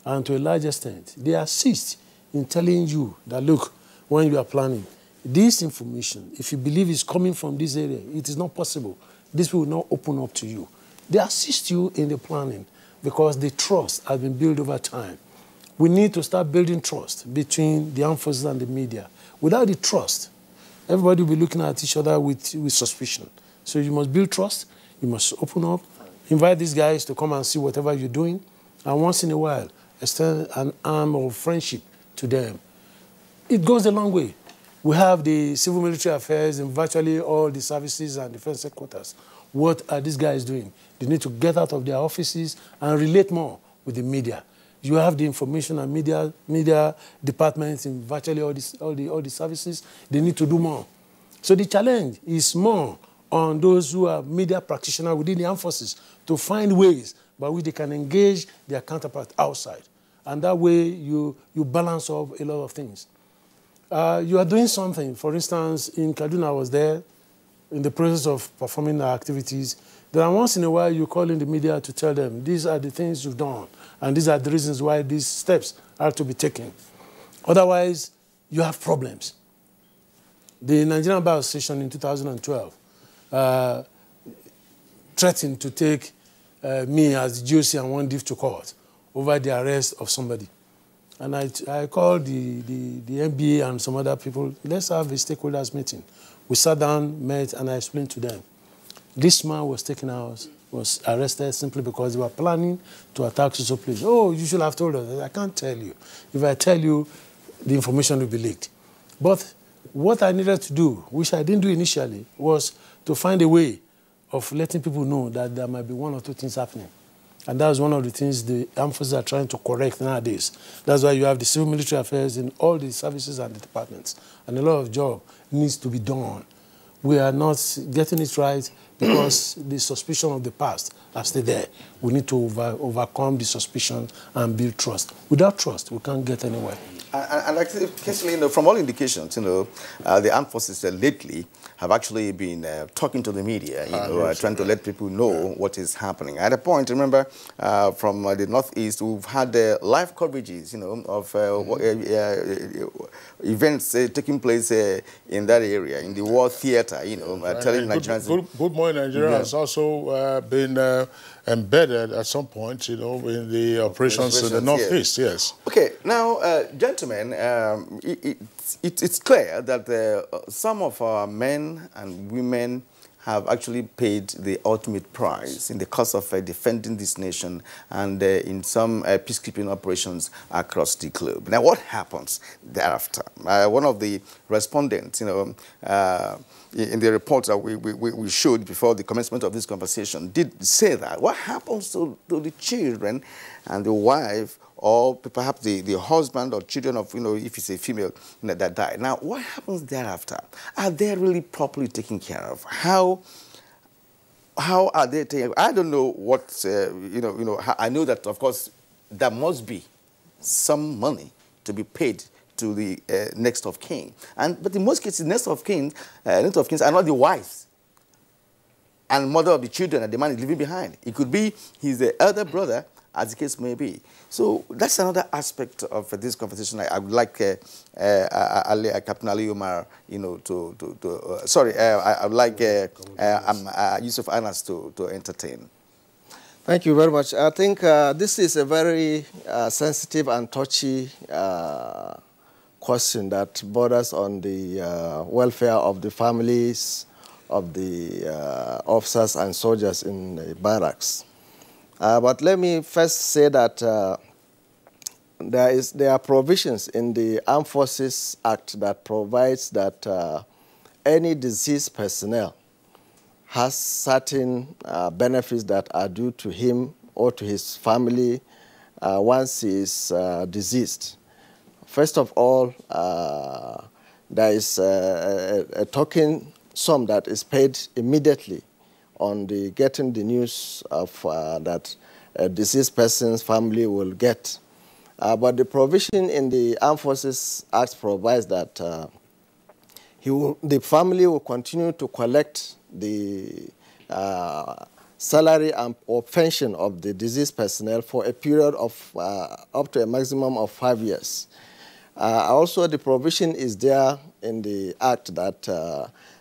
And to a large extent, they assist in telling you that, look, when you are planning, this information, if you believe it's coming from this area, it is not possible. This will not open up to you. They assist you in the planning because the trust has been built over time. We need to start building trust between the armed forces and the media. Without the trust, everybody will be looking at each other with suspicion. So you must build trust. You must open up. Invite these guys to come and see whatever you're doing. And once in a while, extend an arm of friendship to them. It goes a long way. We have the civil military affairs in virtually all the services and defense headquarters. What are these guys doing? They need to get out of their offices and relate more with the media. You have the information and media departments in virtually all the services. They need to do more. So the challenge is more on those who are media practitioners within the armed forces to find ways by which they can engage their counterpart outside. And that way you balance off a lot of things. You are doing something. For instance, in Kaduna, I was there in the process of performing our activities. Then once in a while, you call in the media to tell them, these are the things you've done, and these are the reasons why these steps are to be taken. Otherwise, you have problems. The Nigerian Bar Association in 2012 threatened to take me as the GOC and one div to court over the arrest of somebody. And I called the MBA and some other people. Let's have a stakeholders meeting. We sat down, met, and I explained to them. This man was taken out, was arrested simply because they were planning to attack social place. Oh, you should have told us. I can't tell you. If I tell you, the information will be leaked. But what I needed to do, which I didn't do initially, was to find a way of letting people know that there might be one or two things happening. And that's one of the things the armed forces are trying to correct nowadays. That's why you have the civil military affairs in all the services and the departments. And a lot of job needs to be done. We are not getting it right because the suspicion of the past are still there. We need to overcome the suspicion and build trust. Without trust, we can't get anywhere. And actually, from all indications, the armed forces lately have actually been talking to the media, trying to let people know what is happening. At a point, remember, from the Northeast, we've had live coverages, of events taking place in that area, in the war theater, telling Nigerians. Good Morning Nigeria has also been embedded at some point, in the operations in the Northeast, yes. Okay, now, gentlemen, it's clear that some of our men and women have actually paid the ultimate price in the course of defending this nation and in some peacekeeping operations across the globe. Now, what happens thereafter? One of the respondents, in the report that we showed before the commencement of this conversation, did say that. What happens to the children and the wife, or perhaps the husband or children of, if it's a female that died? Now, what happens thereafter? Are they really properly taken care of? How are they taken? I don't know what, I know that, of course, there must be some money to be paid to the next of kin. But in most cases, next of kin are not the wives and mother of the children that the man is leaving behind. It could be his elder brother, as the case may be. So that's another aspect of this conversation. I would like Captain Ali Umar, I would like Yusuf Anas to entertain. Thank you very much. I think this is a very sensitive and touchy question that borders on the welfare of the families of the officers and soldiers in the barracks. But let me first say that there are provisions in the Armed Forces Act that provides that any deceased personnel has certain benefits that are due to him or to his family once he is deceased. First of all, there is a token sum that is paid immediately on getting the news of that a deceased person's family will get. But the provision in the Armed Forces Act provides that the family will continue to collect the salary or pension of the deceased personnel for a period of up to a maximum of 5 years. Also, the provision is there in the Act that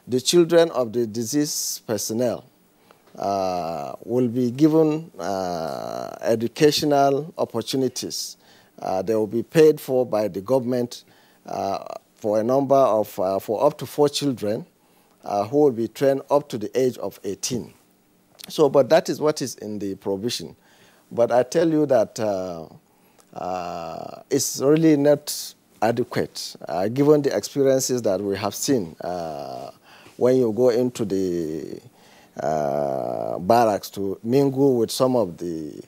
the children of the deceased personnel will be given educational opportunities. They will be paid for by the government for a number of, for up to 4 children who will be trained up to the age of 18. So, but that is what is in the provision. But I tell you that it's really not adequate, given the experiences that we have seen when you go into the barracks to mingle with some of the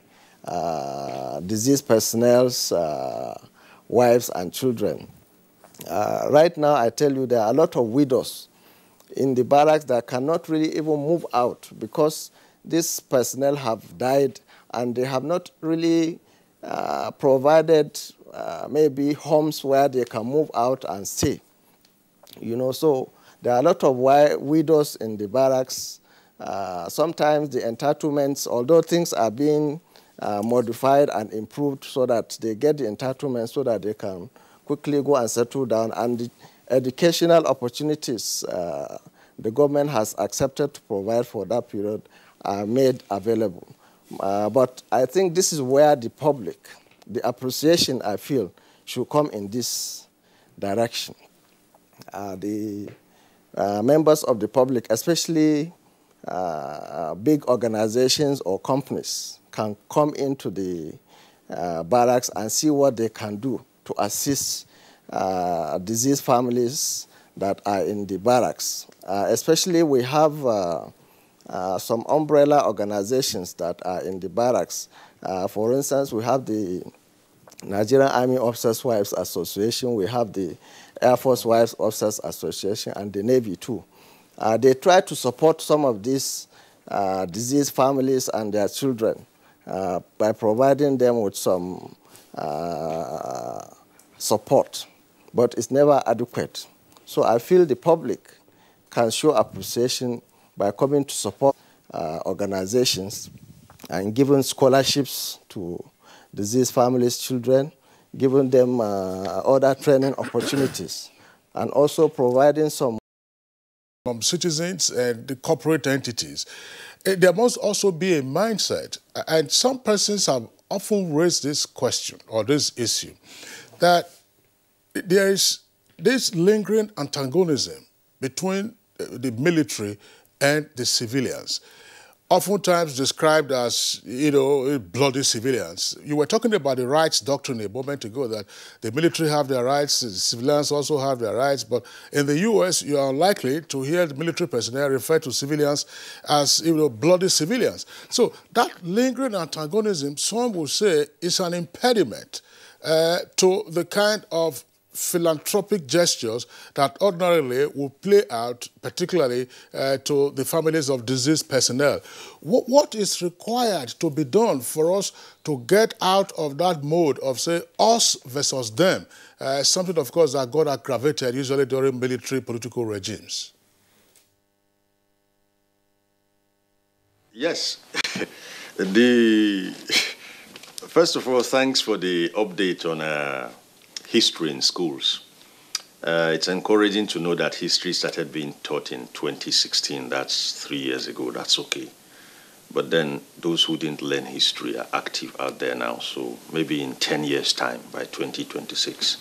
diseased personnel's wives and children. Right now, I tell you, there are a lot of widows in the barracks that cannot really even move out because these personnel have died and they have not really provided maybe homes where they can move out and stay. So there are a lot of widows in the barracks. Sometimes the entitlements, although things are being modified and improved so that they get the entitlements so that they can quickly go and settle down, and the educational opportunities the government has accepted to provide for that period are made available. But I think this is where the public, the appreciation I feel, should come in this direction. The members of the public, especially big organizations or companies, can come into the barracks and see what they can do to assist diseased families that are in the barracks. Especially we have some umbrella organizations that are in the barracks. For instance, we have the Nigerian Army Officers' Wives Association, we have the Air Force Wives Officers Association, and the Navy too. They try to support some of these diseased families and their children by providing them with some support, but it's never adequate. So I feel the public can show appreciation by coming to support organizations and giving scholarships to diseased families' children, giving them other training opportunities, and also providing some citizens and the corporate entities. There must also be a mindset, and some persons have often raised this question or this issue, that there is this lingering antagonism between the military and the civilians, oftentimes described as, bloody civilians. You were talking about the rights doctrine a moment ago, that the military have their rights, the civilians also have their rights, but in the U.S., you are unlikely to hear the military personnel refer to civilians as, bloody civilians. So that lingering antagonism, some will say, is an impediment to the kind of philanthropic gestures that ordinarily will play out, particularly to the families of diseased personnel. What is required to be done for us to get out of that mode of, say, us versus them? Something, of course, that got aggravated usually during military political regimes. Yes. First of all, thanks for the update on history in schools. It's encouraging to know that history started being taught in 2016. That's 3 years ago. That's okay. But then those who didn't learn history are active out there now. So maybe in 10 years' time, by 2026,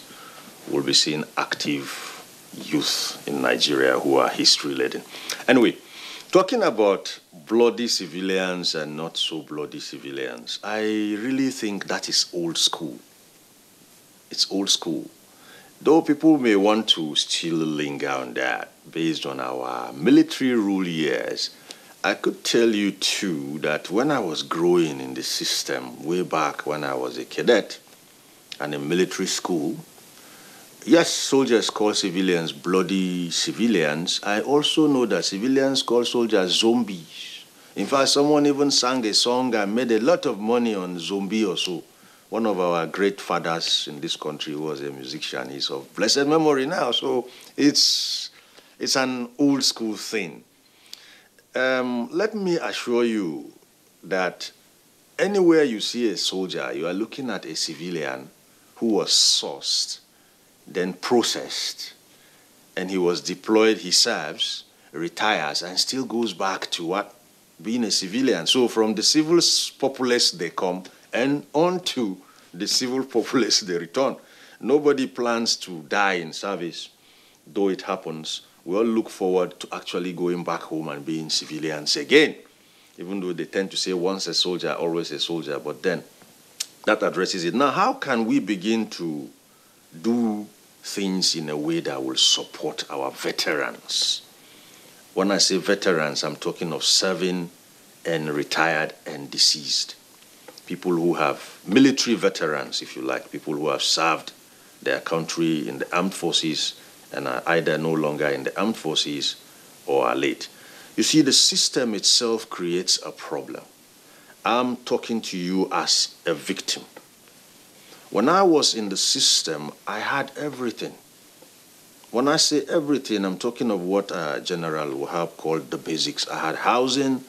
we'll be seeing active youth in Nigeria who are history-laden. Anyway, talking about bloody civilians and not so bloody civilians, I really think that is old school. It's old school. Though people may want to still linger on that based on our military rule years, I could tell you too that when I was growing in the system way back when I was a cadet and in military school, yes, soldiers call civilians bloody civilians. I also know that civilians call soldiers zombies. In fact, someone even sang a song and made a lot of money on zombie or so. One of our great fathers in this country was a musician. He's of blessed memory now, so it's an old school thing. Let me assure you that anywhere you see a soldier, you are looking at a civilian who was sourced, then processed, and he was deployed, he serves, retires, and still goes back to what? Being a civilian. So from the civil populace they come, and on to the civil populace they return. Nobody plans to die in service, though it happens. We all look forward to actually going back home and being civilians again, even though they tend to say once a soldier, always a soldier, but then that addresses it. Now, how can we begin to do things in a way that will support our veterans? When I say veterans, I'm talking of serving and retired and deceased. People who have military veterans, if you like, people who have served their country in the armed forces and are either no longer in the armed forces or are late. You see, the system itself creates a problem. I'm talking to you as a victim. When I was in the system, I had everything. When I say everything, I'm talking of what General Wahab called the basics. I had housing,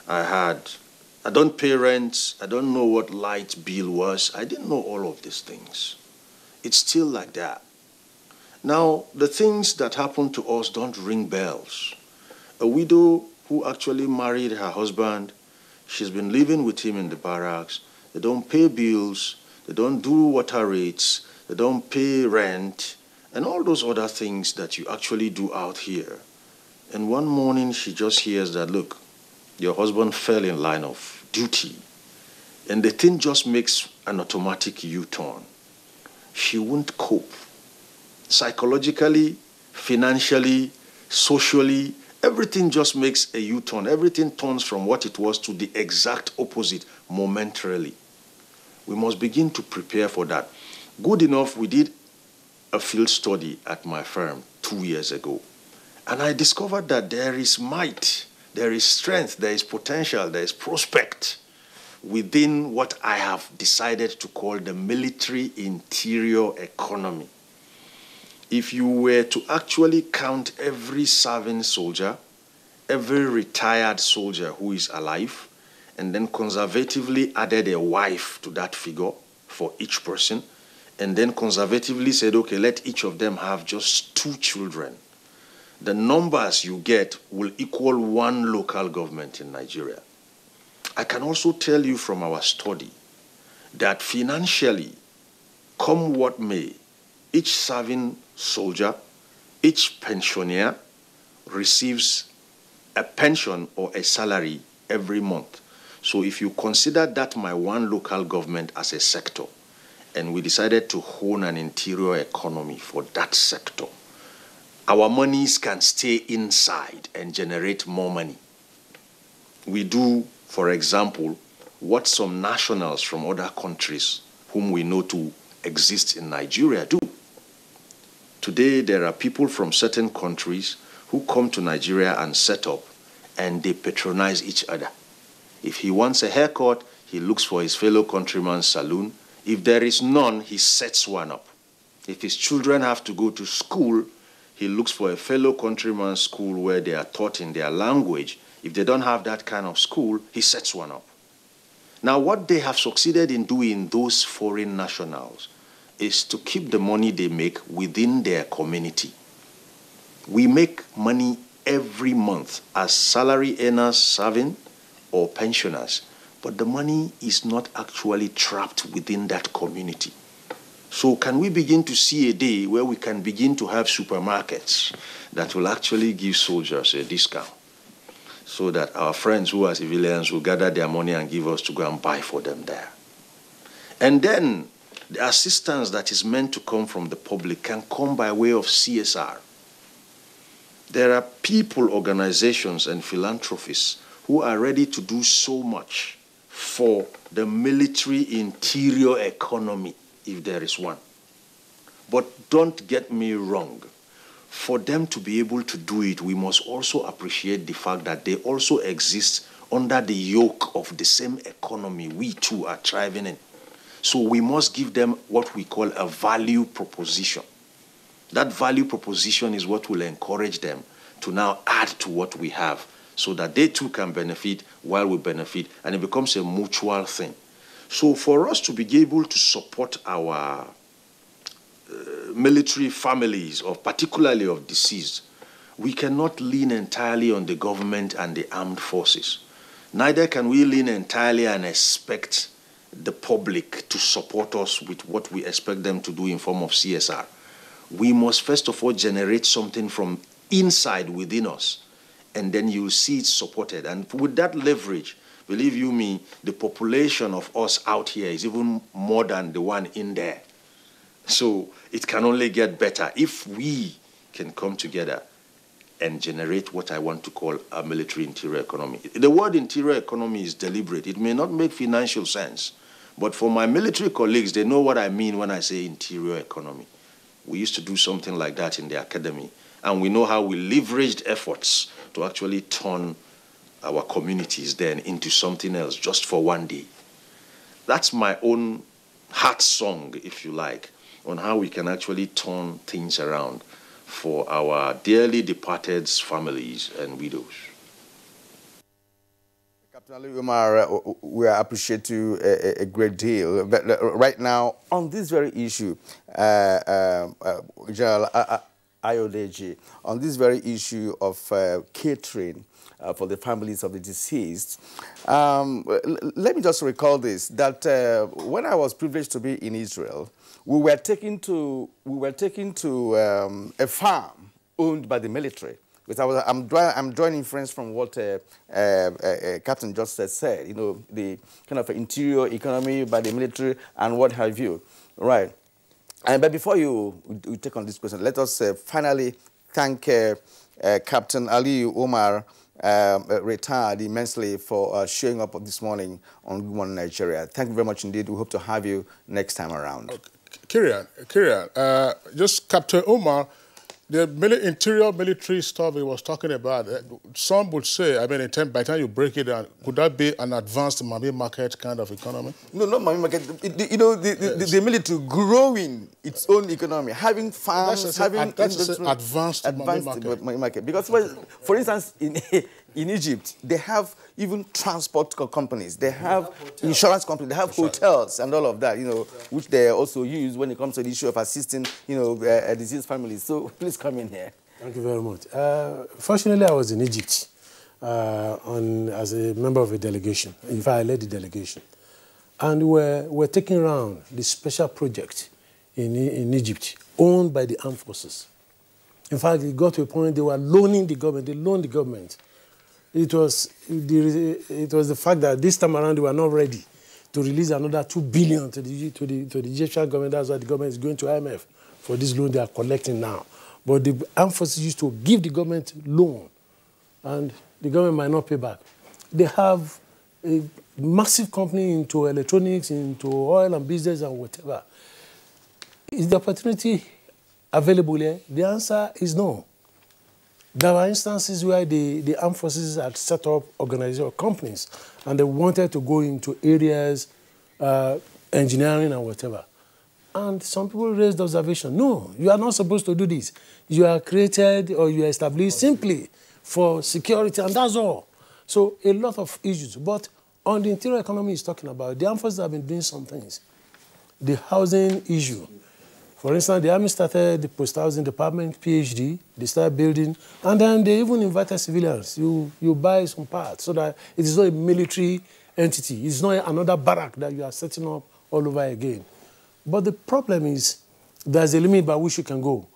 I don't pay rent, I don't know what light bill was. I didn't know all of these things. It's still like that. Now, the things that happen to us don't ring bells. A widow who actually married her husband, she's been living with him in the barracks, they don't pay bills, they don't do water rates, they don't pay rent, and all those other things that you actually do out here. And one morning she just hears that, look, your husband fell in line of duty. And the thing just makes an automatic U-turn. She won't cope. Psychologically, financially, socially, everything just makes a U-turn. Everything turns from what it was to the exact opposite momentarily. We must begin to prepare for that. Good enough, we did a field study at my firm 2 years ago. And I discovered that there is might, there is strength, there is potential, there is prospect within what I have decided to call the military interior economy. If you were to actually count every serving soldier, every retired soldier who is alive, and then conservatively added a wife to that figure for each person, and then conservatively said, okay, let each of them have just 2 children, the numbers you get will equal 1 local government in Nigeria. I can also tell you from our study that financially, come what may, each serving soldier, each pensioner receives a pension or a salary every month. So if you consider that my 1 local government as a sector, and we decided to hone an interior economy for that sector, our monies can stay inside and generate more money. We do, for example, what some nationals from other countries whom we know to exist in Nigeria do. Today, there are people from certain countries who come to Nigeria and set up, and they patronize each other. If he wants a haircut, he looks for his fellow countryman's saloon. If there is none, he sets one up. If his children have to go to school, he looks for a fellow countryman's school where they are taught in their language. If they don't have that kind of school, he sets one up. Now, what they have succeeded in doing, those foreign nationals, is to keep the money they make within their community. We make money every month as salary earners serving or pensioners, but the money is not actually trapped within that community. So can we begin to see a day where we can begin to have supermarkets that will actually give soldiers a discount so that our friends who are civilians will gather their money and give us to go and buy for them there? And then the assistance that is meant to come from the public can come by way of CSR. There are people, organizations, and philanthropists who are ready to do so much for the military interior economy, if there is one. But don't get me wrong. For them to be able to do it, we must also appreciate the fact that they also exist under the yoke of the same economy we too are thriving in. So we must give them what we call a value proposition. That value proposition is what will encourage them to now add to what we have so that they too can benefit while we benefit, and it becomes a mutual thing. So for us to be able to support our military families, or particularly of deceased, we cannot lean entirely on the government and the armed forces. Neither can we lean entirely and expect the public to support us with what we expect them to do in form of CSR. We must first of all generate something from inside within us, and then you'll see it supported. And with that leverage, believe you me, the population of us out here is even more than the one in there. So it can only get better if we can come together and generate what I want to call a military interior economy. The word interior economy is deliberate. It may not make financial sense, but for my military colleagues, they know what I mean when I say interior economy. We used to do something like that in the academy, and we know how we leveraged efforts to actually turn our communities then into something else just for one day. That's my own heart song, if you like, on how we can actually turn things around for our dearly departed's families and widows. Captain Ali Umar, we appreciate you a great deal. But right now, on this very issue, General, Ayodeji on this very issue of catering for the families of the deceased. Let me just recall this, that when I was privileged to be in Israel, we were taken to a farm owned by the military. Because I'm drawing inference from what Captain just said, you know, the kind of interior economy by the military and what have you, right? But before you take on this question, let us finally thank Captain Ali Omar, retired, immensely for showing up this morning on Good Morning Nigeria. Thank you very much indeed. We hope to have you next time around. Okay. Kirian, just Captain Omar, the interior military stuff he was talking about, some would say, I mean, by the time you break it down, could that be an advanced Mami market kind of economy? No, not Mami market. You know, the military growing its own economy, having farms, having advanced Mami market. Because, for instance, in Egypt, they have even transport companies, they have insurance companies, they have hotels and all of that, you know, which they also use when it comes to the issue of assisting, you know, deceased families. So please come in here. Thank you very much. Fortunately, I was in Egypt as a member of a delegation. In fact, I led the delegation. And we're taking around the special project in Egypt, owned by the armed forces. In fact, it got to a point they were loaning the government, they loaned the government. It was the fact that this time around they were not ready to release another 2 billion to the Egyptian government. That's why the government is going to IMF for this loan they are collecting now. But the armed forces used to give the government loan, and the government might not pay back. They have a massive company into electronics, into oil and business and whatever. Is the opportunity available here? The answer is no. There are instances where the armed forces had set up organizations or companies and they wanted to go into areas, engineering and whatever. And some people raised the observation, no, you are not supposed to do this. You are created or you are established simply for security, and that's all. So a lot of issues. But on the interior economy he's talking about, the armed forces have been doing some things. The housing issue. For instance, the Army started the post-housing department, PhD, they started building, and then they even invited civilians. You buy some parts so that it is not a military entity. It's not another barrack that you are setting up all over again. But the problem is there's a limit by which you can go.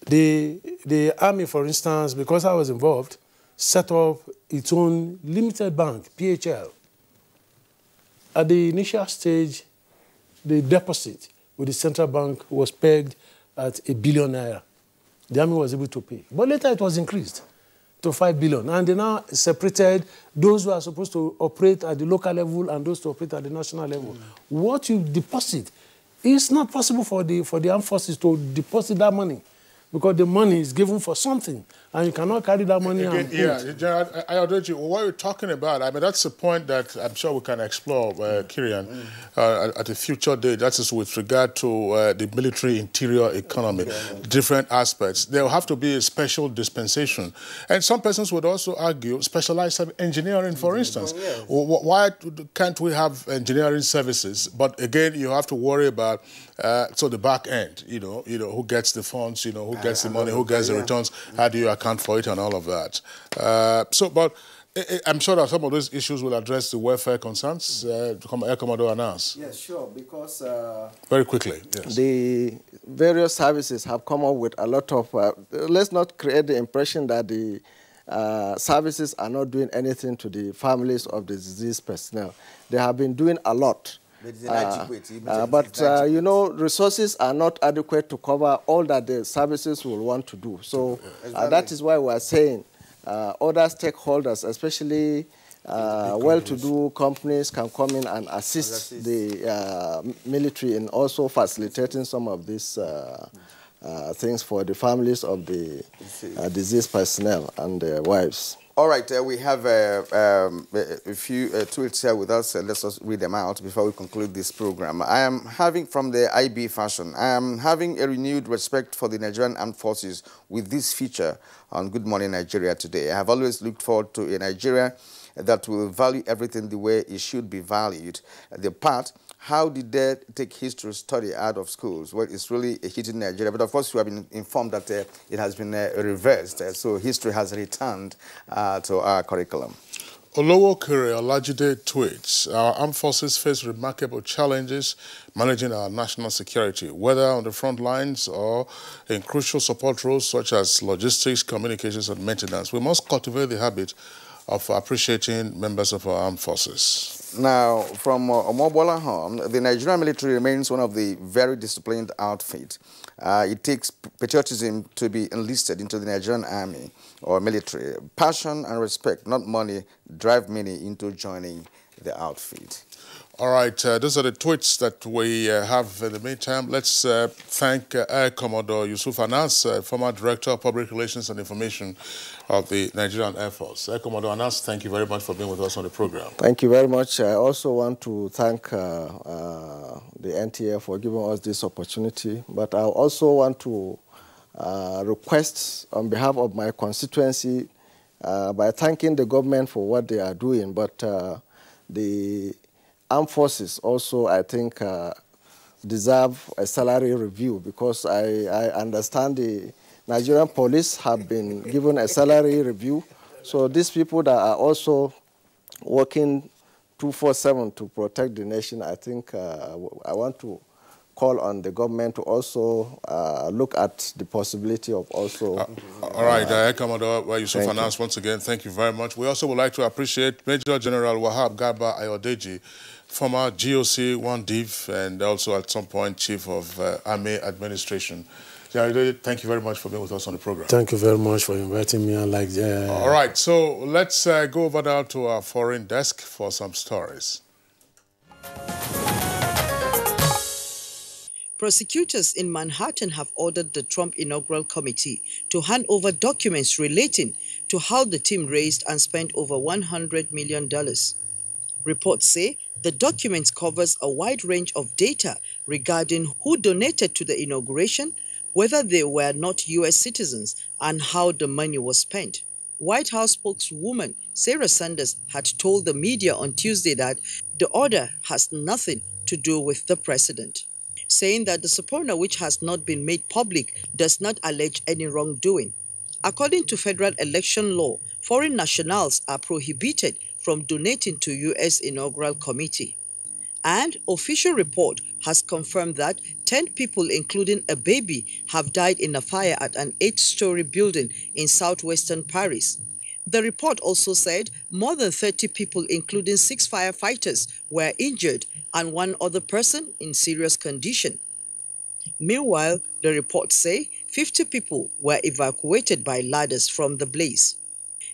The Army, for instance, because I was involved, set up its own limited bank, PHL. At the initial stage, the deposit with the central bank was pegged at ₦1 billion. The Army was able to pay. But later it was increased to 5 billion. And they now separated those who are supposed to operate at the local level and those to operate at the national level. What you deposit, it's not possible for the armed forces to deposit that money because the money is given for something, and you cannot carry that money again, General Ayodeji, what you're talking about, I mean, that's a point that I'm sure we can explore, Kirian, at a future date. That is with regard to the military interior economy, different aspects. There will have to be a special dispensation. And some persons would also argue specialized engineering, for instance. Why can't we have engineering services? But again, you have to worry about the back end, you know, who gets the funds, you know, who gets the money, who gets the returns, how do you account for it and all of that. But I'm sure that some of those issues will address the welfare concerns. Air Commodore announced. Yes, sure, because very quickly, yes. The various services have come up with a lot of, let's not create the impression that the services are not doing anything to the families of the deceased personnel. They have been doing a lot. But you know, resources are not adequate to cover all that the services will want to do. So that is why we are saying other stakeholders, especially well-to-do companies, can come in and assist the military in also facilitating some of these things for the families of the deceased personnel and their wives. All right, we have a few tweets here with us. Let's just read them out before we conclude this program. I am having, from the IB fashion, I am having a renewed respect for the Nigerian Armed Forces with this feature on Good Morning Nigeria today. I have always looked forward to a Nigeria that will value everything the way it should be valued. The part how did they take history study out of schools? Well, it's really a hit in Nigeria, but of course we have been informed that it has been reversed, so history has returned to our curriculum. Olowo Kere Olajide tweets, our armed forces face remarkable challenges managing our national security, whether on the front lines or in crucial support roles such as logistics, communications, and maintenance. We must cultivate the habit of appreciating members of our armed forces. Now, from Omobola home, the Nigerian military remains one of the very disciplined outfits. It takes patriotism to be enlisted into the Nigerian army or military. Passion and respect, not money, drive many into joining the outfit. All right, those are the tweets that we have in the meantime. Let's thank Air Commodore Yusuf Anas, former Director of Public Relations and Information of the Nigerian Air Force. Air Commodore Anas, thank you very much for being with us on the program. Thank you very much. I also want to thank the NTA for giving us this opportunity, but I also want to request on behalf of my constituency by thanking the government for what they are doing, but the armed forces also, I think, deserve a salary review, because I understand the Nigerian police have been given a salary review. So these people that are also working 24/7 to protect the nation, I think I want to call on the government to also look at the possibility of also... all right, Commodore Yusuf Anas, once again, thank you very much. We also would like to appreciate Major General Wahab Garba Ayodeji, former GOC 1 Div, and also at some point Chief of Army Administration. Thank you very much for being with us on the program. Thank you very much for inviting me. All right, so let's go over now to our foreign desk for some stories. Prosecutors in Manhattan have ordered the Trump Inaugural Committee to hand over documents relating to how the team raised and spent over $100 million. Reports say the document covers a wide range of data regarding who donated to the inauguration, whether they were not U.S. citizens, and how the money was spent. White House spokeswoman Sarah Sanders had told the media on Tuesday that the order has nothing to do with the president, saying that the subpoena, which has not been made public, does not allege any wrongdoing. According to federal election law, foreign nationals are prohibited from donating to U.S. Inaugural Committee. And official report has confirmed that 10 people, including a baby, have died in a fire at an 8-story building in southwestern Paris. The report also said more than 30 people, including 6 firefighters, were injured and 1 other person in serious condition. Meanwhile, the reports say 50 people were evacuated by ladders from the blaze.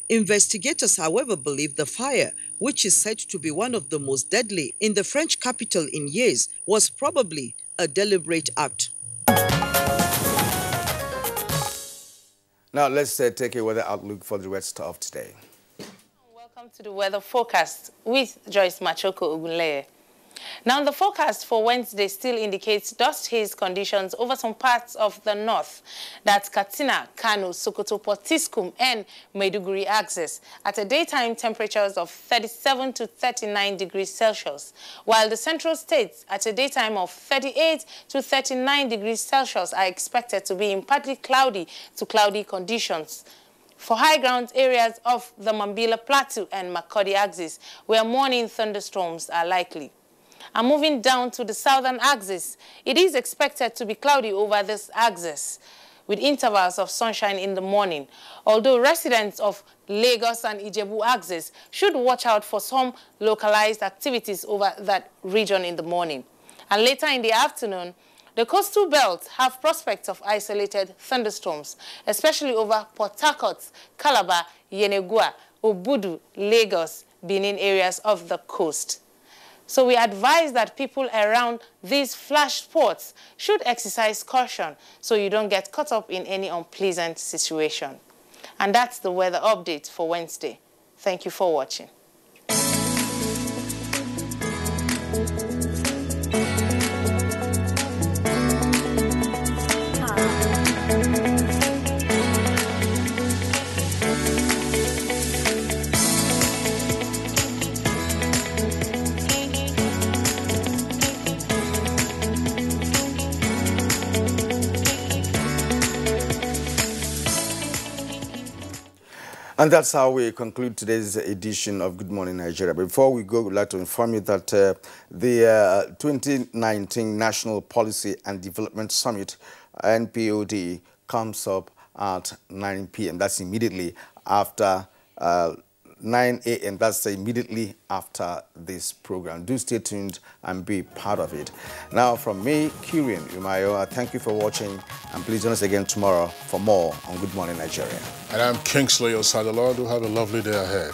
Investigators, however, believe the fire, which is said to be one of the most deadly in the French capital in years, was probably a deliberate act. Now let's take a weather outlook for the rest of today. Welcome to the weather forecast with Joyce Machoko Ogunleye. Now, the forecast for Wednesday still indicates dust haze conditions over some parts of the north. That's Katsina, Kano, Sokoto, Potiskum, and Maiduguri axis at a daytime temperatures of 37 to 39 degrees Celsius, while the central states at a daytime of 38 to 39 degrees Celsius are expected to be in partly cloudy to cloudy conditions. For high ground areas of the Mambila Plateau and Makurdi axis, where morning thunderstorms are likely. And moving down to the southern axis, it is expected to be cloudy over this axis, with intervals of sunshine in the morning, although residents of Lagos and Ijebu axis should watch out for some localized activities over that region in the morning. And later in the afternoon, the coastal belts have prospects of isolated thunderstorms, especially over Port Harcourt, Calabar, Yenegua, Obudu, Lagos, Benin areas of the coast. So we advise that people around these flash spots should exercise caution so you don't get caught up in any unpleasant situation. And that's the weather update for Wednesday. Thank you for watching. And that's how we conclude today's edition of Good Morning Nigeria. Before we go, we'd like to inform you that the 2019 National Policy and Development Summit, NPOD, comes up at 9 p.m. That's immediately after 9 a.m. That's immediately after this program. Do stay tuned and be part of it. Now, from me, Kyrian Umayo, thank you for watching, and please join us again tomorrow for more on Good Morning Nigeria. And I'm Kingsley Osadolo. Do have a lovely day ahead.